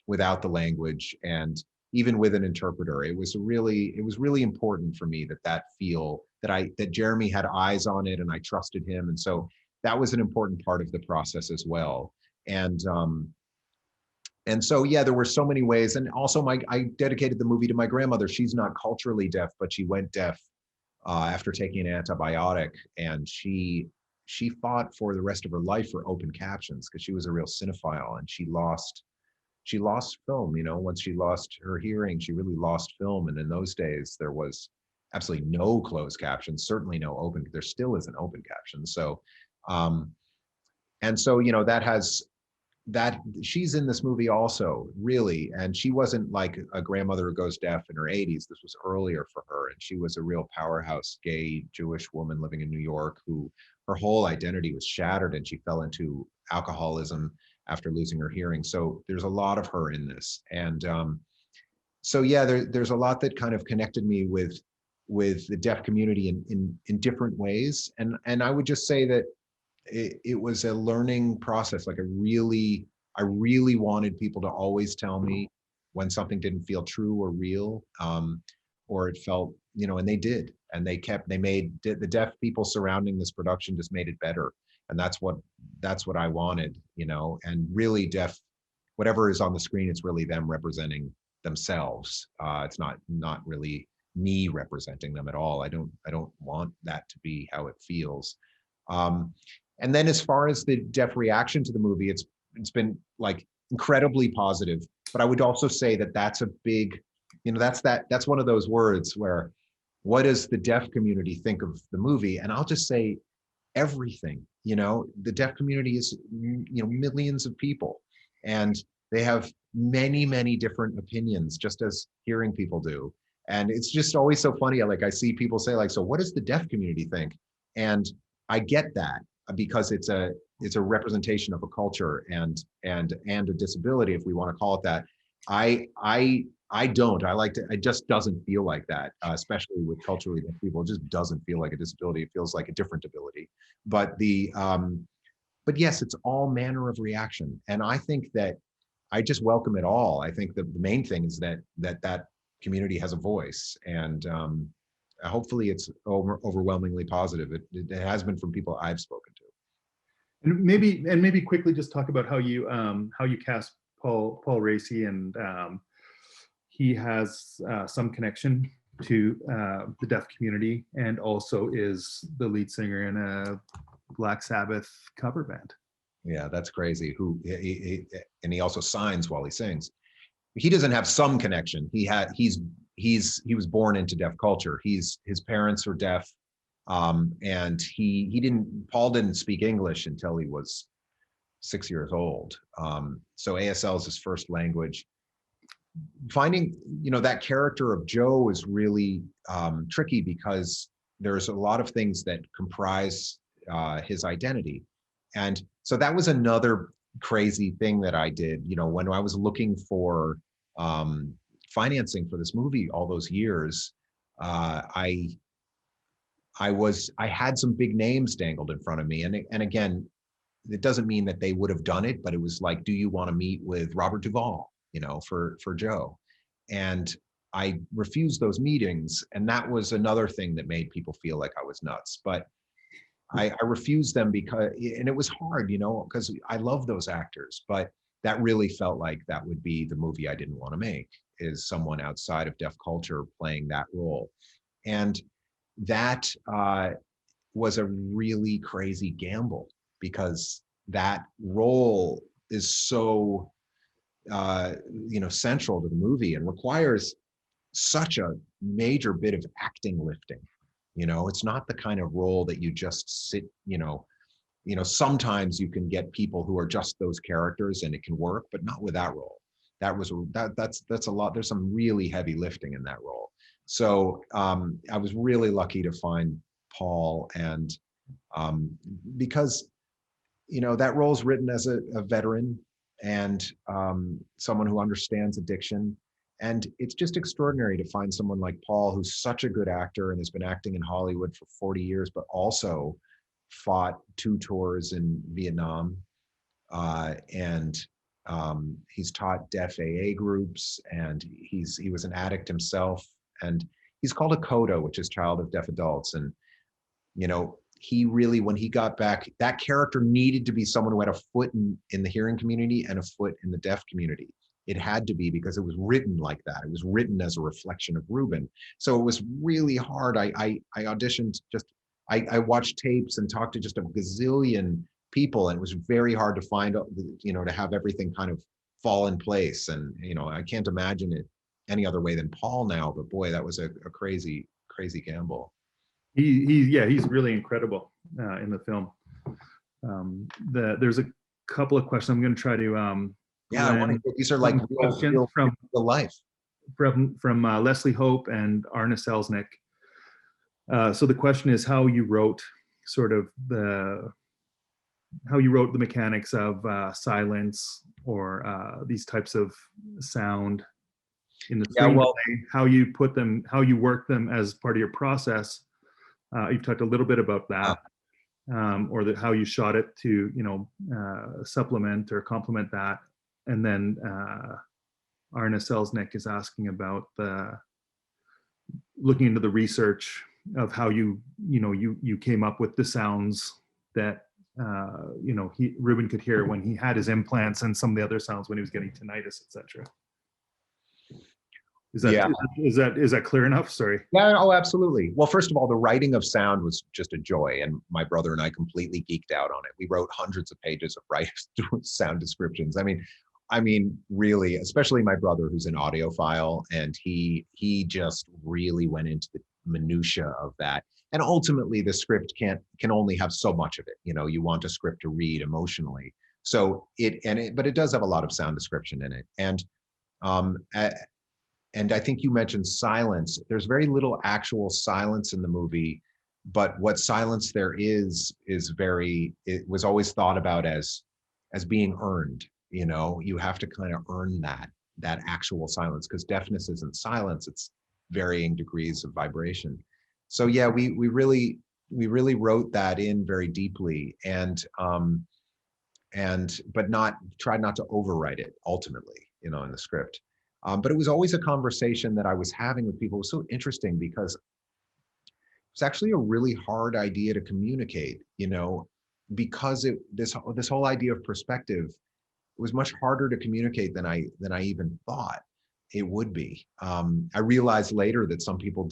without the language, and even with an interpreter. It was really important for me that Jeremy had eyes on it, and I trusted him. And so that was an important part of the process as well. And so, yeah, there were so many ways. And also I dedicated the movie to my grandmother. She's not culturally deaf, but she went deaf after taking an antibiotic. And she fought for the rest of her life for open captions, because she was a real cinephile, and she lost film. Once she lost her hearing, she really lost film. And in those days, there was absolutely no closed captions, certainly no open. There still isn't open captions. So, and so, that she's in this movie also, really. And she wasn't like a grandmother who goes deaf in her 80s. This was earlier for her. And she was a real powerhouse gay Jewish woman living in New York, who her whole identity was shattered, and she fell into alcoholism after losing her hearing. So there's a lot of her in this. And so, yeah, there's a lot that kind of connected me with the deaf community in different ways. And I would just say that it was a learning process. Like, I really wanted people to always tell me when something didn't feel true or real, or it felt, and they did. And they made the deaf people surrounding this production just made it better. And that's what I wanted, and really deaf, whatever is on the screen, it's really them representing themselves. It's not really me representing them at all. I don't want that to be how it feels. And then as far as the deaf reaction to the movie, it's been like incredibly positive. But I would also say that that's a big, that's one of those words where, what does the deaf community think of the movie? And I'll just say everything. The deaf community is, millions of people, and they have many, many different opinions, just as hearing people do. And it's just always so funny. Like, I see people say, like, so what does the deaf community think? And I get that, because it's a representation of a culture and a disability, if we want to call it that. I don't. It just doesn't feel like that, especially with culturally deaf people. It just doesn't feel like a disability. It feels like a different ability. But but yes, it's all manner of reaction. And I think that I just welcome it all. I think that the main thing is that community has a voice, and hopefully it's overwhelmingly positive. It has been from people I've spoken to. And maybe quickly just talk about how you cast Paul Raci, and he has some connection to the deaf community, and also is the lead singer in a Black Sabbath cover band. Yeah, that's crazy. And he also signs while he sings. He doesn't have some connection. He was born into deaf culture. His parents are deaf, and Paul didn't speak English until he was 6 years old. So ASL is his first language. finding, that character of Joe is really tricky because there's a lot of things that comprise his identity. And so that was another crazy thing that I did, when I was looking for financing for this movie all those years. I had some big names dangled in front of me. And again, it doesn't mean that they would have done it, but it was like, do you want to meet with Robert Duvall, for Joe? And I refused those meetings. And that was another thing that made people feel like I was nuts. But I refused them and it was hard, because I love those actors, but that really felt like that would be the movie I didn't want to make, is someone outside of deaf culture playing that role. And that was a really crazy gamble, because that role is so, central to the movie and requires such a major bit of acting lifting. It's not the kind of role that you just sit, sometimes you can get people who are just those characters and it can work, but not with that role. That's a lot. There's some really heavy lifting in that role. So I was really lucky to find Paul, and because that role's written as a veteran and someone who understands addiction. And it's just extraordinary to find someone like Paul, who's such a good actor and has been acting in Hollywood for 40 years, but also fought 2 tours in Vietnam. And he's taught deaf AA groups, and he was an addict himself. And he's called a CODA, which is Child of Deaf Adults. And, he really, when he got back, that character needed to be someone who had a foot in the hearing community and a foot in the deaf community. It had to be, because it was written like that. It was written as a reflection of Ruben. So it was really hard. I auditioned I watched tapes and talked to just a gazillion people, and it was very hard to find, to have everything kind of fall in place. And, I can't imagine it any other way than Paul now, but boy, that was a crazy, crazy gamble. He's really incredible in the film. There's a couple of questions I'm going to try to these are like real from the life from Leslie Hope and Arne Selznick. So the question is how you wrote the mechanics of silence or these types of sound in the screenplay, how you put them, how you work them as part of your process. You've talked a little bit about that, or how you shot it to, supplement or complement that. And then Arne Selznick is asking about looking into the research of how you came up with the sounds that Ruben could hear when he had his implants, and some of the other sounds when he was getting tinnitus, etc. Is that clear enough? Sorry. Yeah. Oh, absolutely. Well, first of all, the writing of sound was just a joy, and my brother and I completely geeked out on it. We wrote hundreds of pages of sound descriptions. I mean, really, especially my brother, who's an audiophile, and he just really went into the minutia of that. And ultimately, the script can only have so much of it. You want a script to read emotionally. So but it does have a lot of sound description in it. And I think you mentioned silence. There's very little actual silence in the movie, but what silence there is it was always thought about as being earned. You have to kind of earn that actual silence, because deafness isn't silence, it's varying degrees of vibration. So yeah, we really wrote that in very deeply, but tried not to overwrite it ultimately, in the script. But it was always a conversation that I was having with people. It was so interesting because it's actually a really hard idea to communicate, because this whole idea of perspective was much harder to communicate than I even thought it would be. I realized later that some people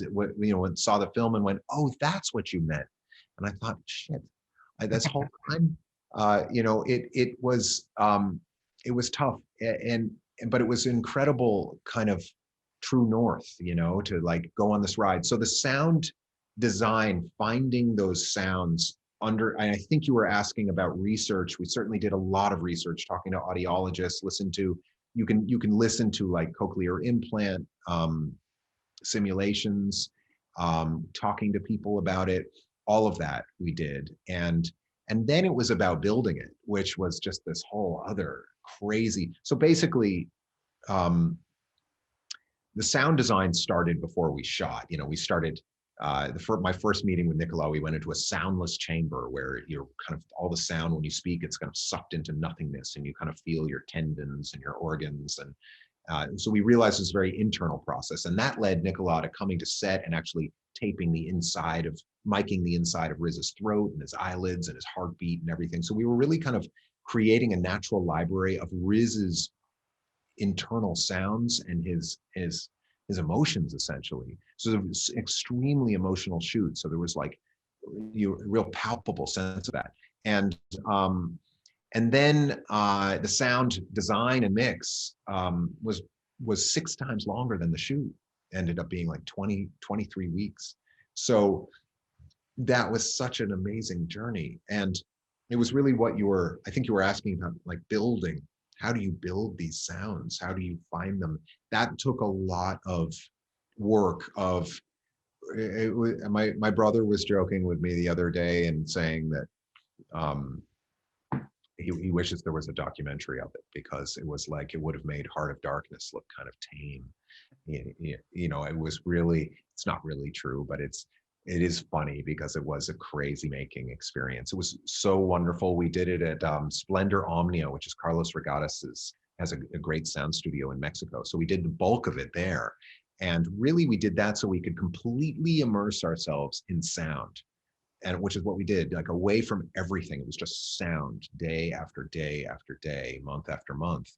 saw the film and went, "Oh, that's what you meant," and I thought, "Shit, this whole time, it was tough but it was incredible kind of true north, to like go on this ride." So the sound design, finding those sounds and I think you were asking about research. We certainly did a lot of research, talking to audiologists, listened to you can listen to like cochlear implant simulations, talking to people about it, all of that we did. And then it was about building it, which was just this whole other crazy. So basically, the sound design started before we shot. You know, we started my first meeting with Nicola, we went into a soundless chamber where you're kind of all the sound when you speak, it's kind of sucked into nothingness, and you kind of feel your tendons and your organs. And so we realized it's a very internal process, and that led Nicola to coming to set and actually taping the inside of, miking the inside of Riz's throat and his eyelids and his heartbeat and everything. So we were really kind of creating a natural library of Riz's internal sounds and his emotions, essentially. So it was extremely emotional shoot. So there was like a real palpable sense of that. And then the sound design and mix was 6 times longer than the shoot. Ended up being like 23 weeks. So that was such an amazing journey. And it was really what I think you were asking about, like building. How do you build these sounds? How do you find them? That took a lot of work my brother was joking with me the other day and saying that he wishes there was a documentary of it, because it was like, it would have made Heart of Darkness look kind of tame. You know, it was really, it's not really true, but it is funny because it was a crazy making experience. It was so wonderful. We did it at Splendor Omnia, which is Carlos Regattas's, has a great sound studio in Mexico. So we did the bulk of it there. And really we did that so we could completely immerse ourselves in sound, and which is what we did, like away from everything. It was just sound day after day after day, month after month.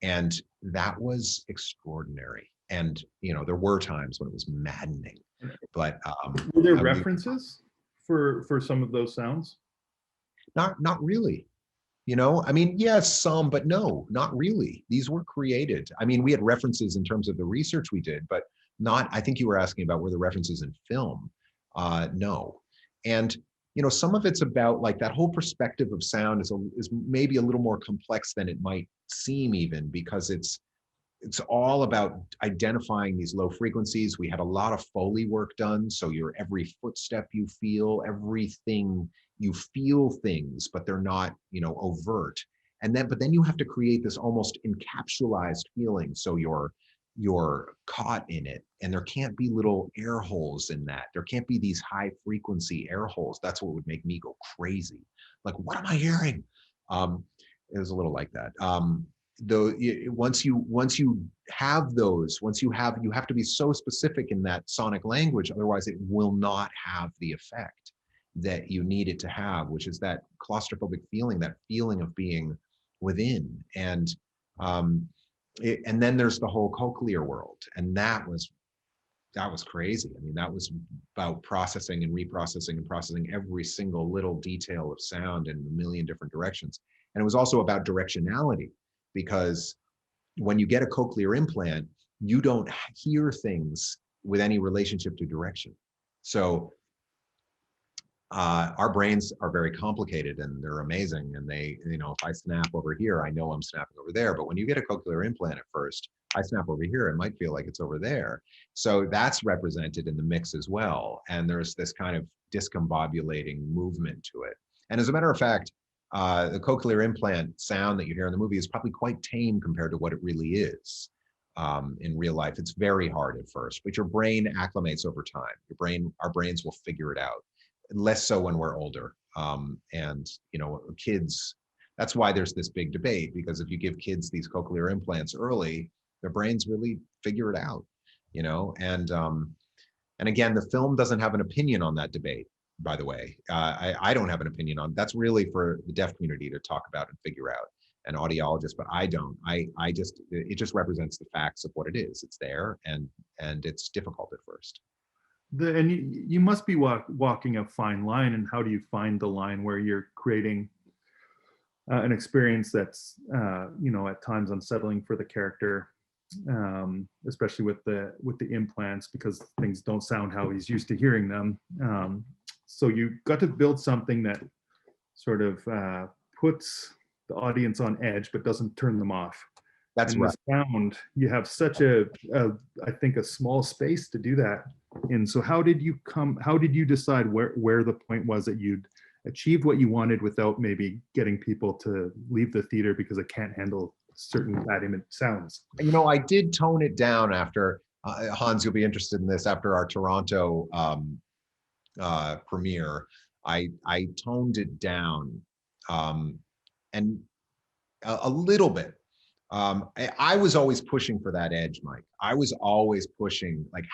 And that was extraordinary. And, you know, there were times when it was maddening, but were there references for some of those sounds? Not really. You know, I mean, yes, some, but no, not really. These were created. I mean, we had references in terms of the research we did, but not, I think you were asking about were the references in film. No. And, you know, some of it's about like that whole perspective of sound is maybe a little more complex than it might seem, even because it's all about identifying these low frequencies. We had a lot of Foley work done. So every footstep you feel, everything, you feel things, but they're not, you know, overt. But then you have to create this almost encapsulized feeling. So you're caught in it, and there can't be little air holes in that. There can't be these high frequency air holes. That's what would make me go crazy. Like, what am I hearing? It was a little like that. Though once you have those, you have to be so specific in that sonic language, otherwise it will not have the effect that you need it to have, which is that claustrophobic feeling, that feeling of being within. And then there's the whole cochlear world, and that was crazy. I mean, that was about processing and reprocessing and processing every single little detail of sound in a million different directions. And it was also about directionality, because when you get a cochlear implant, you don't hear things with any relationship to direction. So our brains are very complicated, and they're amazing. And they, you know, if I snap over here, I know I'm snapping over there. But when you get a cochlear implant at first, I snap over here, it might feel like it's over there. So that's represented in the mix as well. And there's this kind of discombobulating movement to it. And as a matter of fact, the cochlear implant sound that you hear in the movie is probably quite tame compared to what it really is. In real life, it's very hard at first, but your brain acclimates over time. Our brains will figure it out. Less so when we're older. And, you know, kids, that's why there's this big debate, because if you give kids these cochlear implants early, their brains really figure it out, you know? And again, the film doesn't have an opinion on that debate, by the way. I don't have an opinion on, that's really for the deaf community to talk about and figure out, an audiologist, but I don't. It just represents the facts of what it is. It's there, and it's difficult at first. And you must be walking a fine line. And how do you find the line where you're creating an experience that's, you know, at times unsettling for the character, especially with the implants, because things don't sound how he's used to hearing them. So you got to build something that sort of puts the audience on edge, but doesn't turn them off. That's and right. the sound, you have such I think a small space to do that in. So how did you decide where the point was that you'd achieved what you wanted without maybe getting people to leave the theater because it can't handle certain bad image sounds? You know, I did tone it down after, Hans, you'll be interested in this, after our Toronto premiere. I toned it down and a little bit. I was always pushing for that edge, Mike. I was always pushing, like,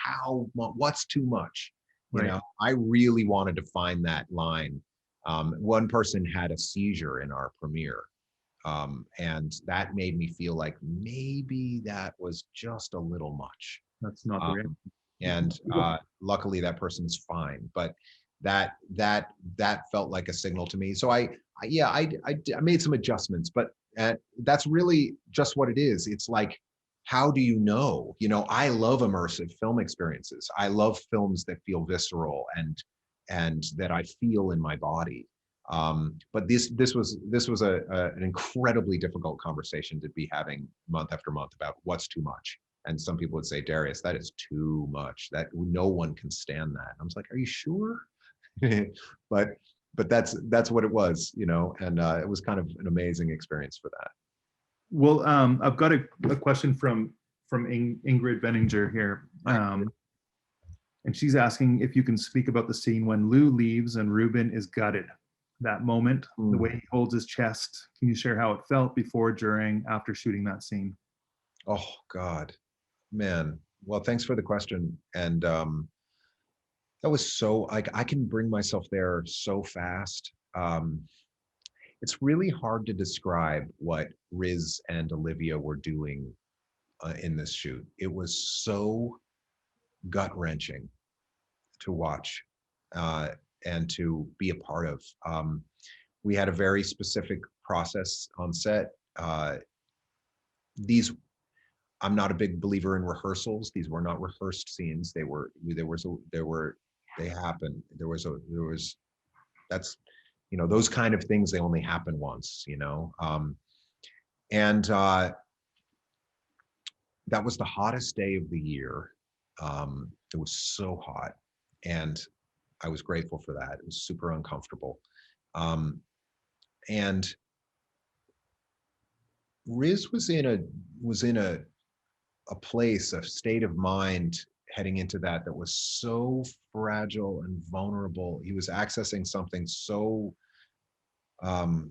what's too much? You know, I really wanted to find that line. One person had a seizure in our premiere, and that made me feel like maybe that was just a little much. That's not the reality. And luckily that person is fine, but that felt like a signal to me. So I made some adjustments, but that's really just what it is. It's like, how do you know? You know, I love immersive film experiences. I love films that feel visceral and that I feel in my body. But this was an incredibly difficult conversation to be having month after month about what's too much. And some people would say, Darius, that is too much. That no one can stand that. I was like, are you sure? but that's what it was, you know, and it was kind of an amazing experience for that. Well, I've got a question from Ingrid Benninger here. And she's asking if you can speak about the scene when Lou leaves and Ruben is gutted. That moment, the way he holds his chest. Can you share how it felt before, during, after shooting that scene? Oh, God, man. Well, thanks for the question. And that was so, like, I can bring myself there so fast. It's really hard to describe what Riz and Olivia were doing in this shoot. It was so gut-wrenching to watch and to be a part of. We had a very specific process on set. I'm not a big believer in rehearsals. These were not rehearsed scenes. They happened. That's, you know, those kind of things, they only happen once, you know. And that was the hottest day of the year. It was so hot, and I was grateful for that. It was super uncomfortable. And Riz was in a place, a state of mind heading into that was so fragile and vulnerable. He was accessing something so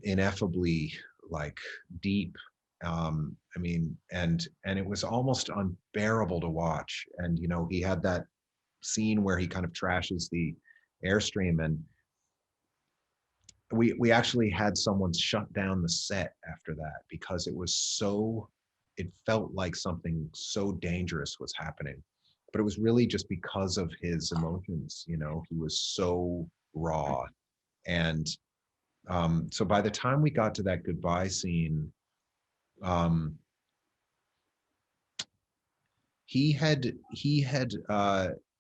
ineffably, like, deep. I mean, and it was almost unbearable to watch. And, you know, he had that scene where he kind of trashes the Airstream, and we actually had someone shut down the set after that because it felt like something so dangerous was happening. But it was really just because of his emotions, you know. He was so raw. And so by the time we got to that goodbye scene, he had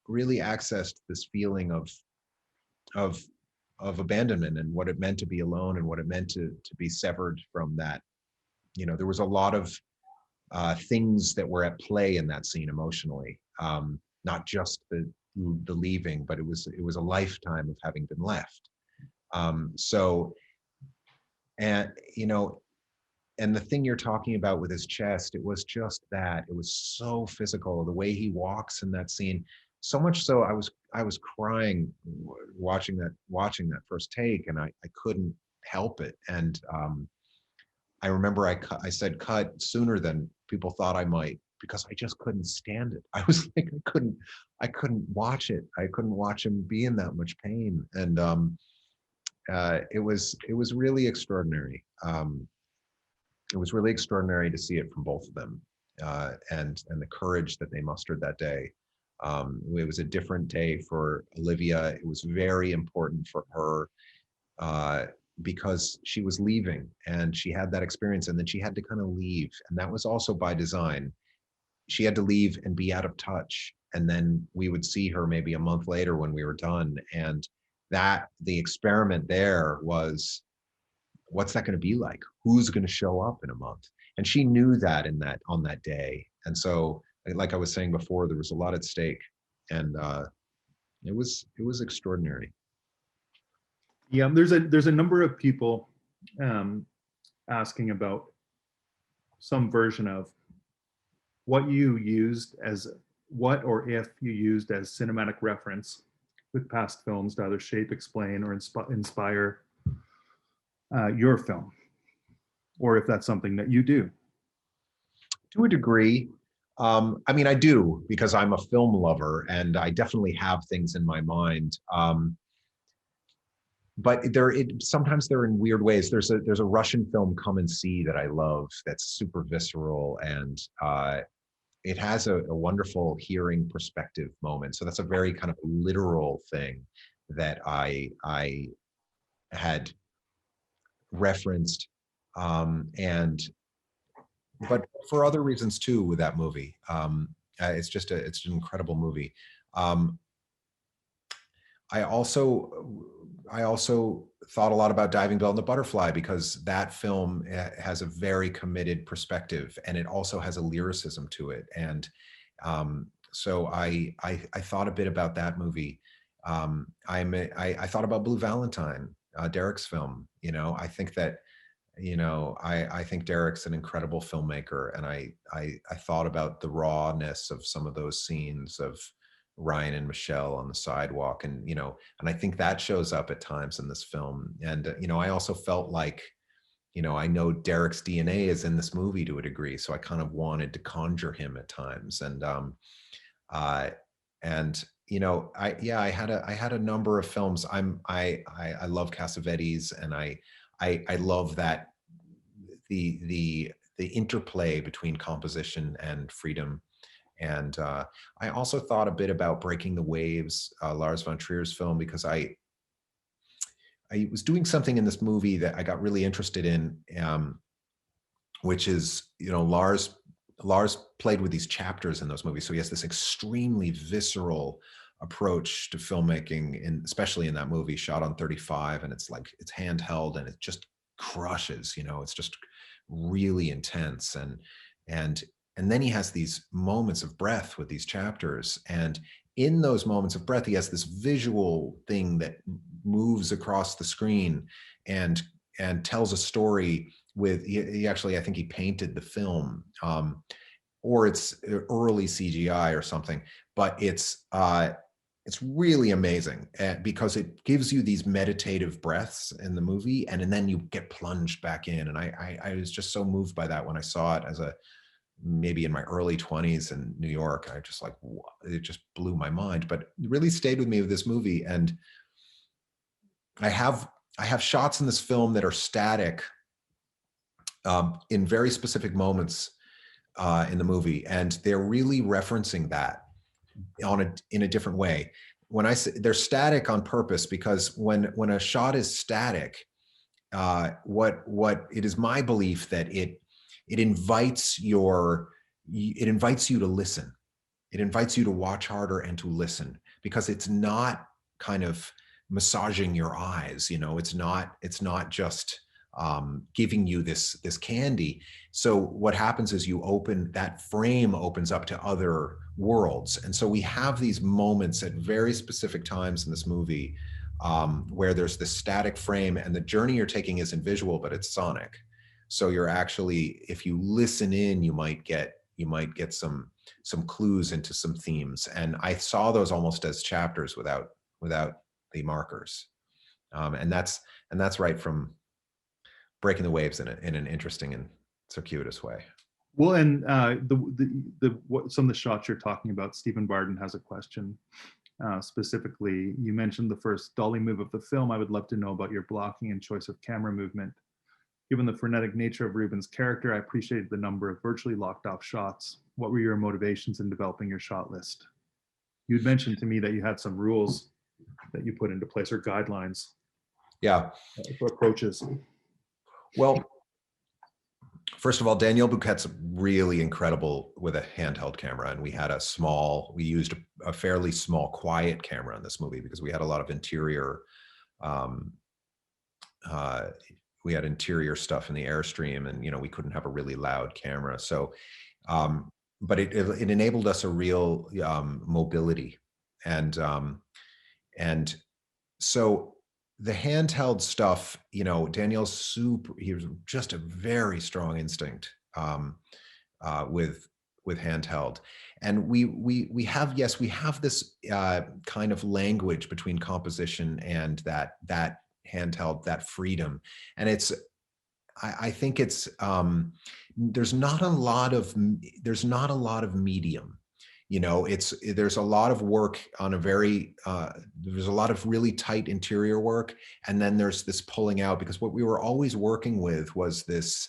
really accessed this feeling of abandonment and what it meant to be alone and what it meant to be severed from that. You know, there was a lot of things that were at play in that scene emotionally, not just the leaving, but it was a lifetime of having been left. So, and, you know, and the thing you're talking about with his chest, it was just that. It was so physical, the way he walks in that scene. So much so, I was crying watching that first take, and I couldn't help it. And I remember I said cut sooner than people thought I might, because I just couldn't stand it. I was like, I couldn't watch it. I couldn't watch him be in that much pain. And it was really extraordinary. It was really extraordinary to see it from both of them, and the courage that they mustered that day. It was a different day for Olivia. It was very important for her because she was leaving, and she had that experience, and then she had to kind of leave. And that was also by design. She had to leave and be out of touch. And then we would see her maybe a month later when we were done. And that the experiment there was what's that going to be like? Who's going to show up in a month? And she knew that on that day. And so, like I was saying before, there was a lot at stake, and it was extraordinary. Yeah, there's a number of people asking about some version of what you used as what or if you used as cinematic reference with past films to either shape, explain, or inspire your film, or if that's something that you do. To a degree. I mean, I do, because I'm a film lover, and I definitely have things in my mind. But sometimes they're in weird ways. There's a Russian film, Come and See, that I love, that's super visceral, and it has a wonderful hearing perspective moment. So that's a very kind of literal thing that I had referenced, but for other reasons too with that movie. It's an incredible movie. I also thought a lot about Diving Bell and the Butterfly, because that film has a very committed perspective, and it also has a lyricism to it. And so I thought a bit about that movie. I thought about Blue Valentine, Derek's film. You know, I think that, you know, I think Derek's an incredible filmmaker, and I thought about the rawness of some of those scenes of Ryan and Michelle on the sidewalk, and you know, and I think that shows up at times in this film. And you know, I also felt like, you know, I know Derek's DNA is in this movie to a degree, so I kind of wanted to conjure him at times. And you know, I had a number of films. I love Cassavetes, and I love that the interplay between composition and freedom. And I also thought a bit about Breaking the Waves, Lars von Trier's film, because I was doing something in this movie that I got really interested in, which is, you know, Lars played with these chapters in those movies. So he has this extremely visceral approach to filmmaking, especially in that movie, shot on 35, and it's handheld, and it just crushes, you know, it's just really intense. And then he has these moments of breath with these chapters. And in those moments of breath, he has this visual thing that moves across the screen and tells a story with, he actually, I think he painted the film, or it's early CGI or something, but it's really amazing, because it gives you these meditative breaths in the movie, and then you get plunged back in. And I was just so moved by that when I saw it as maybe in my early 20s in New York. I just it just blew my mind, but it really stayed with me with this movie. And I have shots in this film that are static in very specific moments in the movie, and they're really referencing that in a different way. When I say they're static on purpose, because when a shot is static, what it is my belief that it invites you to listen. It invites you to watch harder and to listen, because it's not kind of massaging your eyes, you know, it's not just giving you this candy. So what happens is that frame opens up to other worlds. And so we have these moments at very specific times in this movie where there's this static frame, and the journey you're taking isn't visual, but it's sonic. So you're actually, if you listen in, you might get some clues into some themes. And I saw those almost as chapters without the markers. And that's right from Breaking the Waves in an interesting and circuitous way. Well, and some of the shots you're talking about, Stephen Barden has a question. Specifically, you mentioned the first dolly move of the film. I would love to know about your blocking and choice of camera movement. Given the frenetic nature of Ruben's character, I appreciated the number of virtually locked off shots. What were your motivations in developing your shot list? You'd mentioned to me that you had some rules that you put into place, or guidelines. Yeah. For approaches. Well, first of all, Danielle Bouquet's really incredible with a handheld camera, and we used a fairly small, quiet camera in this movie because we had a lot of interior interior stuff in the Airstream, and we couldn't have a really loud camera. So, but it enabled us a real mobility, and so the handheld stuff, Danielle's he was just a very strong instinct with handheld. And we have this kind of language between composition and that handheld, that freedom. And I think it's there's not a lot of medium. There's a lot of work on there's a lot of really tight interior work, and then there's this pulling out, because what we were always working with was this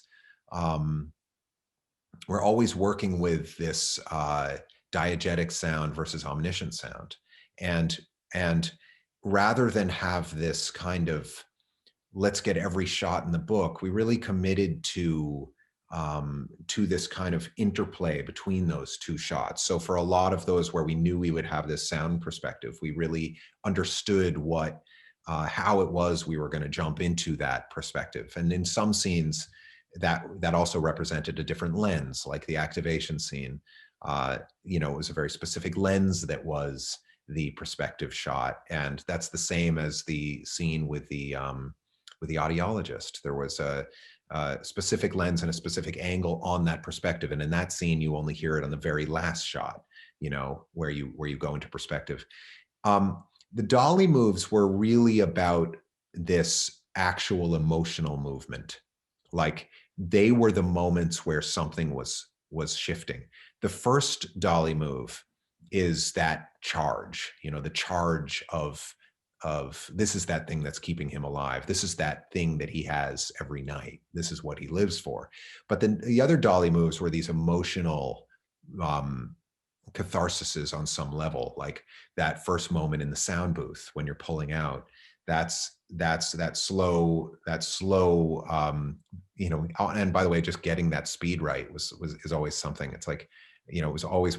diegetic sound versus omniscient sound, and rather than have this kind of let's get every shot in the book, we really committed to this kind of interplay between those two shots. So for a lot of those where we knew we would have this sound perspective, we really understood how it was we were going to jump into that perspective. And in some scenes, that also represented a different lens, like the activation scene. It was a very specific lens that was the perspective shot, and that's the same as the scene with the audiologist. There was a specific lens and a specific angle on that perspective, and in that scene, you only hear it on the very last shot, where you go into perspective. The Dolly moves were really about this actual emotional movement. Like, they were the moments where something was shifting. The first Dolly move is that charge, the charge of this is that thing that's keeping him alive. This is that thing that he has every night. This is what he lives for. But then the other Dolly moves were these emotional catharsises on some level, like that first moment in the sound booth when you're pulling out. That's that slow, and by the way, just getting that speed right is always something. It's like, it was always,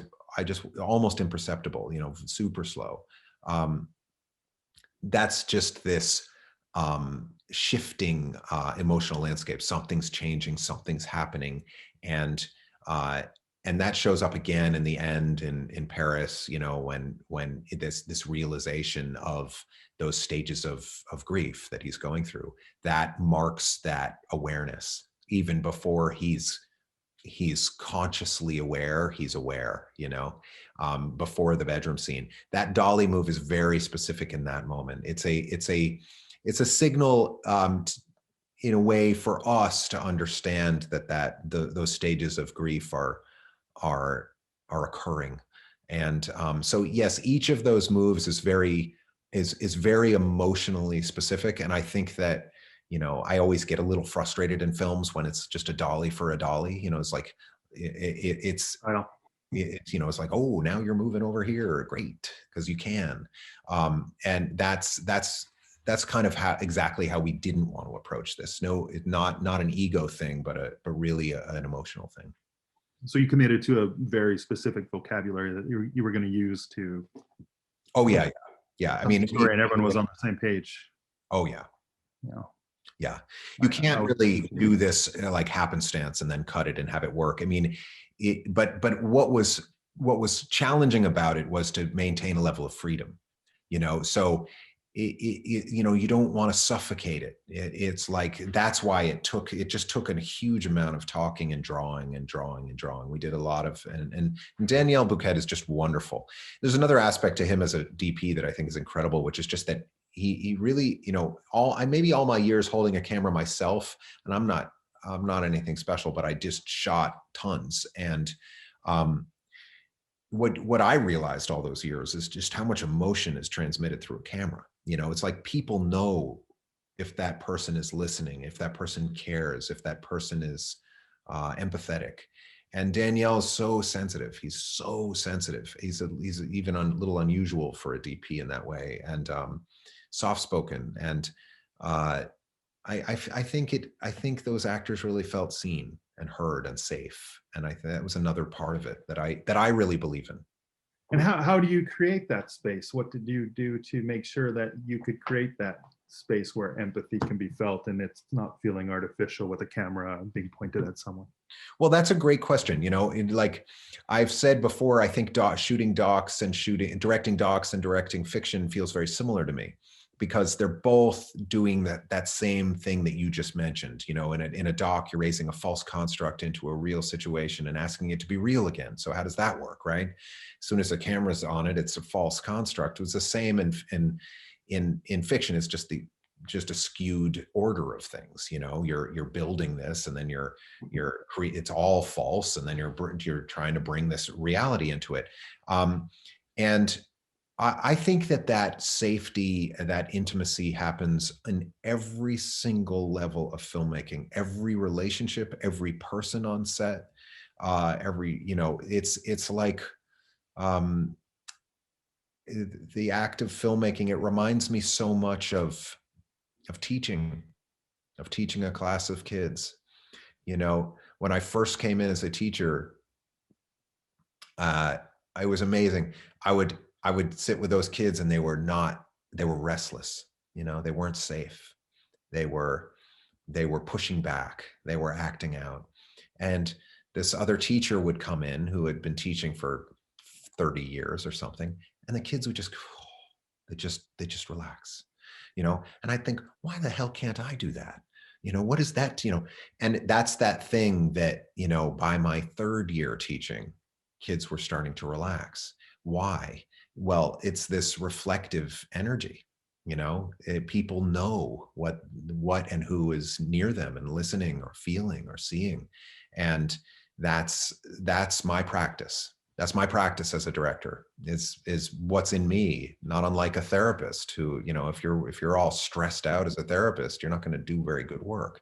almost imperceptible, super slow. That's just this shifting emotional landscape. Something's changing, something's happening. And that shows up again in the end in Paris, when this realization of those stages of grief that he's going through, that marks that awareness. Even before he's consciously aware, he's aware, before the bedroom scene. That Dolly move is very specific in that moment. It's a signal in a way for us to understand those stages of grief are occurring. And so yes, each of those moves is very emotionally specific. And I think that, I always get a little frustrated in films when it's just a dolly for a dolly. It's like it's like, oh, now you're moving over here, great, because you can. And that's kind of exactly how we didn't want to approach this. No, it's not an ego thing, but really an emotional thing. So you committed to a very specific vocabulary that you were going to use to. Oh yeah. I mean, and everyone was on the same page. Oh yeah. Yeah. You can't really do this like happenstance and then cut it and have it work. I mean, but what was challenging about it was to maintain a level of freedom, so you don't want to suffocate it. It's like, that's why it just took a huge amount of talking and drawing and drawing and drawing. We did a lot of, and Daniel Bouquet is just wonderful. There's another aspect to him as a DP that I think is incredible, which is just that he really, maybe all my years holding a camera myself, and I'm not anything special, but I just shot tons. And what I realized all those years is just how much emotion is transmitted through a camera. It's like people know if that person is listening, if that person cares, if that person is empathetic. And Danielle is so sensitive. He's so sensitive. He's even a little unusual for a DP in that way, and soft-spoken. And I think those actors really felt seen and heard and safe. And I think that was another part of it that I really believe in. And how do you create that space? What did you do to make sure that you could create that space where empathy can be felt and it's not feeling artificial with a camera being pointed at someone? Well, that's a great question. Like I've said before, I think directing docs and directing fiction feels very similar to me, because they're both doing that same thing that you just mentioned. In a doc, you're raising a false construct into a real situation and asking it to be real again. So how does that work, right? As soon as a camera's on it, it's a false construct. It was the same in fiction. It's just a skewed order of things. You're building this, and then it's all false, and then you're trying to bring this reality into it. And I think that safety and that intimacy happens in every single level of filmmaking, every relationship, every person on set, it's like the act of filmmaking. It reminds me so much of teaching a class of kids. When I first came in as a teacher, it was amazing. I would sit with those kids, and they were restless. They weren't safe. They were pushing back. They were acting out. And this other teacher would come in who had been teaching for 30 years or something, and the kids would just relax. And I think, why the hell can't I do that? What is that? And that's that thing that, by my third year teaching, kids were starting to relax. Why? Well, it's this reflective energy. People know what and who is near them and listening or feeling or seeing. And that's my practice. That's my practice as a director, is what's in me, not unlike a therapist who, if you're all stressed out as a therapist, you're not going to do very good work.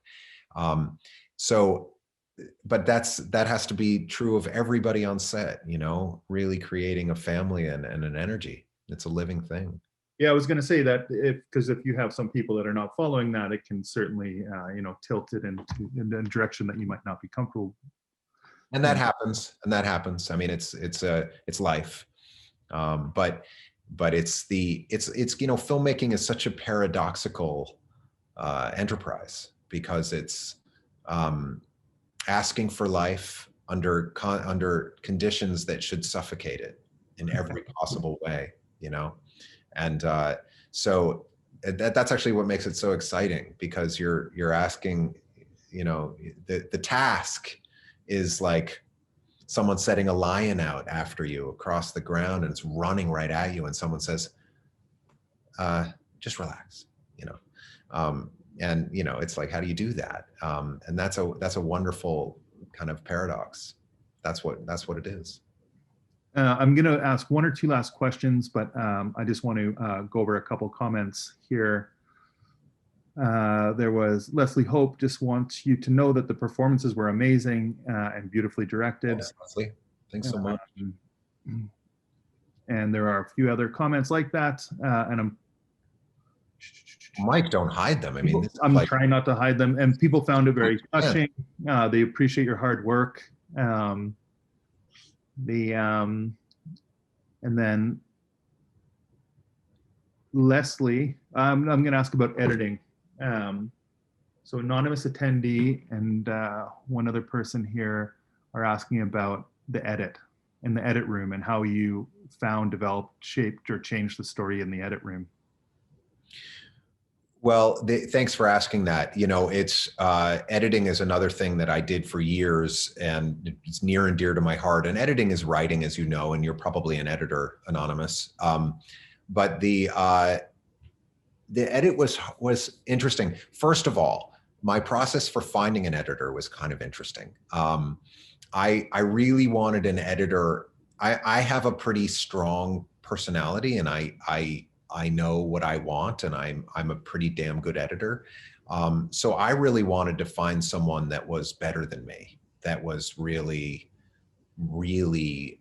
But that has to be true of everybody on set, really creating a family and an energy. It's a living thing. Yeah, I was going to say that because if you have some people that are not following that, it can certainly, tilt it in a direction that you might not be comfortable. And that happens. I mean, it's life. But it's filmmaking is such a paradoxical enterprise, because it's asking for life under conditions that should suffocate it in every possible way, and so that's actually what makes it so exciting, because you're asking, the task is like someone setting a lion out after you across the ground, and it's running right at you, and someone says, just relax, and it's like, how do you do that? And that's a wonderful kind of paradox. That's what it is. I'm going to ask one or two last questions, but I just want to go over a couple comments here. There was Leslie Hope just wants you to know that the performances were amazing and beautifully directed. Thanks, Leslie. Thanks so much. And there are a few other comments like that. And Mike, don't hide them. I mean, I'm trying not to hide them. And people found it very touching. They appreciate your hard work. And then Leslie, I'm going to ask about editing. So anonymous attendee and one other person here are asking about the edit in the edit room and how you found, developed, shaped, or changed the story in the edit room. Well, thanks for asking that. It's editing is another thing that I did for years, and it's near and dear to my heart. And editing is writing, as you know, and you're probably an editor, Anonymous. But the edit was interesting. First of all, my process for finding an editor was kind of interesting. I really wanted an editor. I have a pretty strong personality, and I know what I want, and I'm a pretty damn good editor. So I really wanted to find someone that was better than me, that was really, really,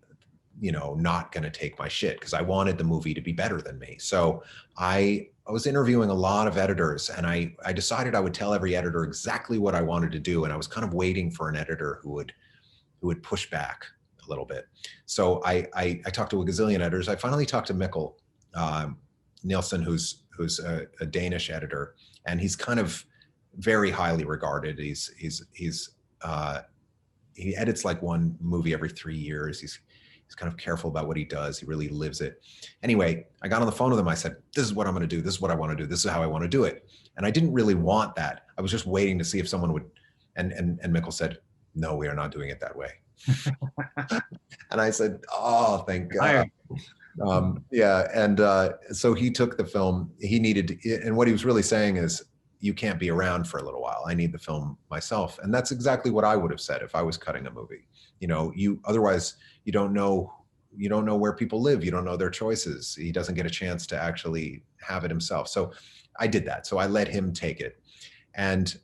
not going to take my shit, because I wanted the movie to be better than me. So I was interviewing a lot of editors, and I decided I would tell every editor exactly what I wanted to do. And I was kind of waiting for an editor who would push back a little bit. So I talked to a gazillion editors. I finally talked to Mikkel Nielsen, who's who's a Danish editor, and he's kind of very highly regarded. He edits like one movie every 3 years. He's kind of careful about what he does. He really lives it. Anyway, I got on the phone with him. I said, this is what I'm going to do. This is what I want to do. This is how I want to do it. And I didn't really want that. I was just waiting to see if someone would, and Mikkel said, no, we are not doing it that way. And I said, oh, thank God. Yeah. And so he took the film. He needed to, and what he was really saying is, you can't be around for a little while. I need the film myself. And that's exactly what I would have said if I was cutting a movie. You know, otherwise you don't know where people live. You don't know their choices. He doesn't get a chance to actually have it himself. So I did that. So I let him take it. And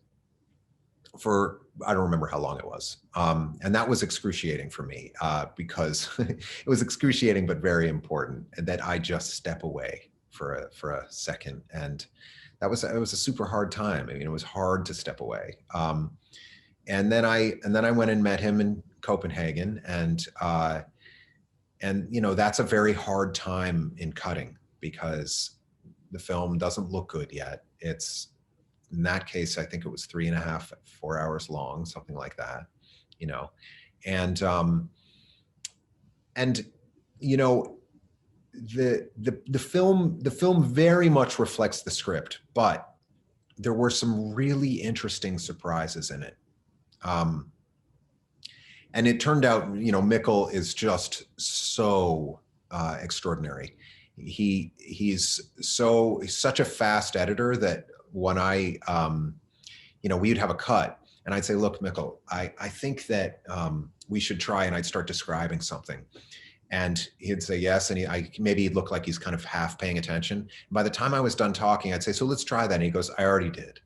for, I don't remember how long it was. And that was excruciating for me because it was excruciating, but very important, and that I just step away for a second. And it was a super hard time. I mean, it was hard to step away. And then I went and met him in Copenhagen, and you know, that's a very hard time in cutting because the film doesn't look good yet. It's, in that case, I think it was 3.5, 4 hours long, something like that, you know, and you know, the film very much reflects the script, but there were some really interesting surprises in it. And it turned out, you know, Mikkel is just so extraordinary. He's such a fast editor that when I, you know, we'd have a cut and I'd say, look, Mikkel, I think that we should try, and I'd start describing something. And he'd say yes, and maybe he'd look like he's kind of half paying attention. And by the time I was done talking, I'd say, so let's try that. And he goes, I already did.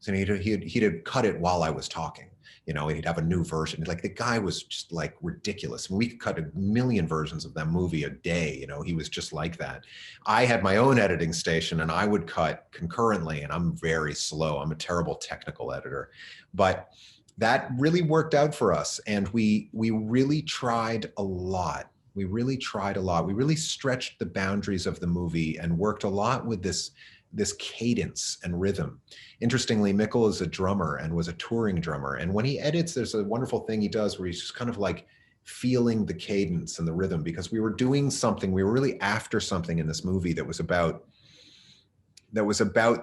So he'd cut it while I was talking, you know, and he'd have a new version. Like, the guy was just like ridiculous. We could cut 1 million versions of that movie a day, you know, he was just like that. I had my own editing station and I would cut concurrently, and I'm very slow. I'm a terrible technical editor, but that really worked out for us. And we really tried a lot. We really stretched the boundaries of the movie and worked a lot with this cadence and rhythm. Interestingly, Mikkel is a drummer and was a touring drummer. And when he edits, there's a wonderful thing he does where he's just kind of like feeling the cadence and the rhythm, because we were doing something, we were really after something in this movie that was about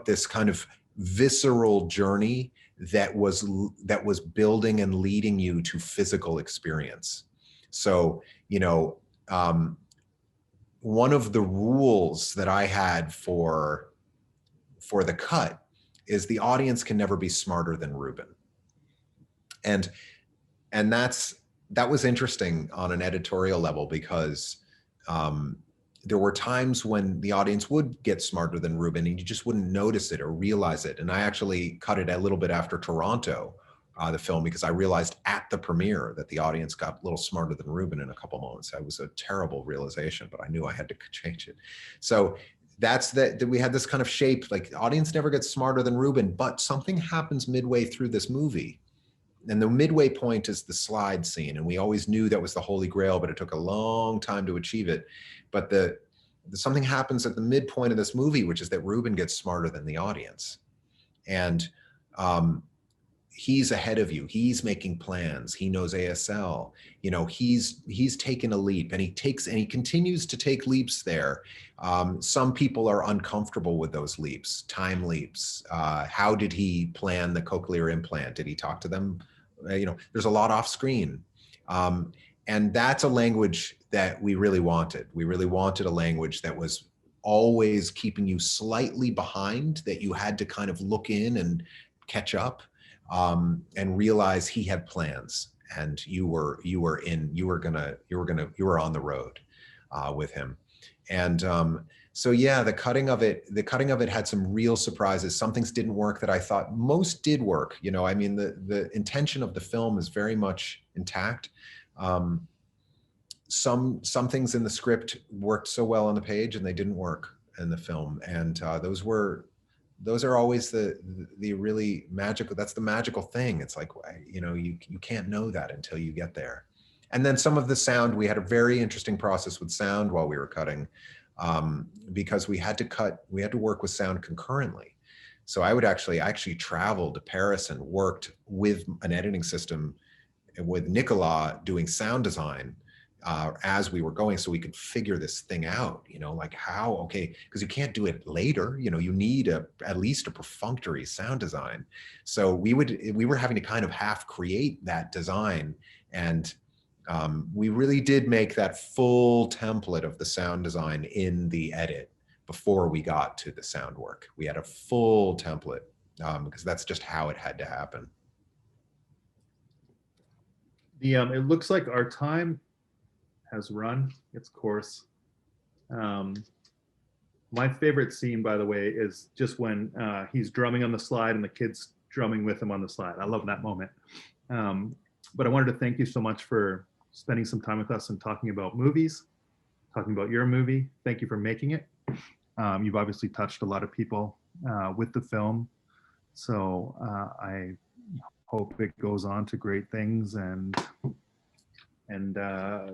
this kind of visceral journey that was building and leading you to physical experience. So, you know, one of the rules that I had for the cut is the audience can never be smarter than Ruben. And that was interesting on an editorial level, because there were times when the audience would get smarter than Ruben and you just wouldn't notice it or realize it. And I actually cut it a little bit after Toronto, the film, because I realized at the premiere that the audience got a little smarter than Ruben in a couple moments. It was a terrible realization, but I knew I had to change it. So that's that we had this kind of shape, like the audience never gets smarter than Ruben, but something happens midway through this movie. And the midway point is the slide scene. And we always knew that was the Holy Grail, but it took a long time to achieve it. But something happens at the midpoint of this movie, which is that Ruben gets smarter than the audience. And he's ahead of you. He's making plans. He knows ASL. You know, he's taken a leap, and he continues to take leaps there. Some people are uncomfortable with those leaps, time leaps. How did he plan the cochlear implant? Did he talk to them? You know, there's a lot off screen. And that's a language that we really wanted. We really wanted a language that was always keeping you slightly behind, that you had to kind of look in and catch up. And realize he had plans, and you were on the road with him. And so yeah, the cutting of it had some real surprises. Some things didn't work that I thought most did work. You know, I mean, the intention of the film is very much intact. Some things in the script worked so well on the page, and they didn't work in the film. And those are always the really magical, that's the magical thing. It's like, you know, you can't know that until you get there. And then some of the sound, we had a very interesting process with sound while we were cutting. because we had to work with sound concurrently. So I actually traveled to Paris and worked with an editing system with Nicolas doing sound design as we were going, so we could figure this thing out, like how, okay, because you can't do it later, you need at least a perfunctory sound design. So we were having to kind of half create that design, and we really did make that full template of the sound design in the edit before we got to the sound work. We had a full template because that's just how it had to happen. It looks like our time has run its course. My favorite scene, by the way, is just when he's drumming on the slide and the kid's drumming with him on the slide. I love that moment. But I wanted to thank you so much for spending some time with us and talking about movies, talking about your movie. Thank you for making it. You've obviously touched a lot of people with the film. So I hope it goes on to great things, and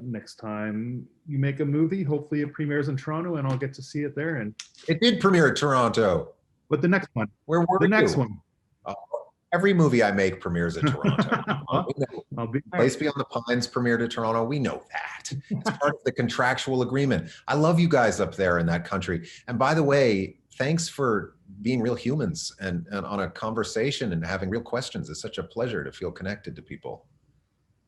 next time you make a movie, hopefully it premieres in Toronto and I'll get to see it there. And it did premiere at Toronto. But the next one, where were the you? next one? Every movie I make premieres at Toronto. I'll be there. Place Beyond the Pines premiered at Toronto. We know that. It's part of the contractual agreement. I love you guys up there in that country. And by the way, thanks for being real humans and on a conversation and having real questions. It's such a pleasure to feel connected to people.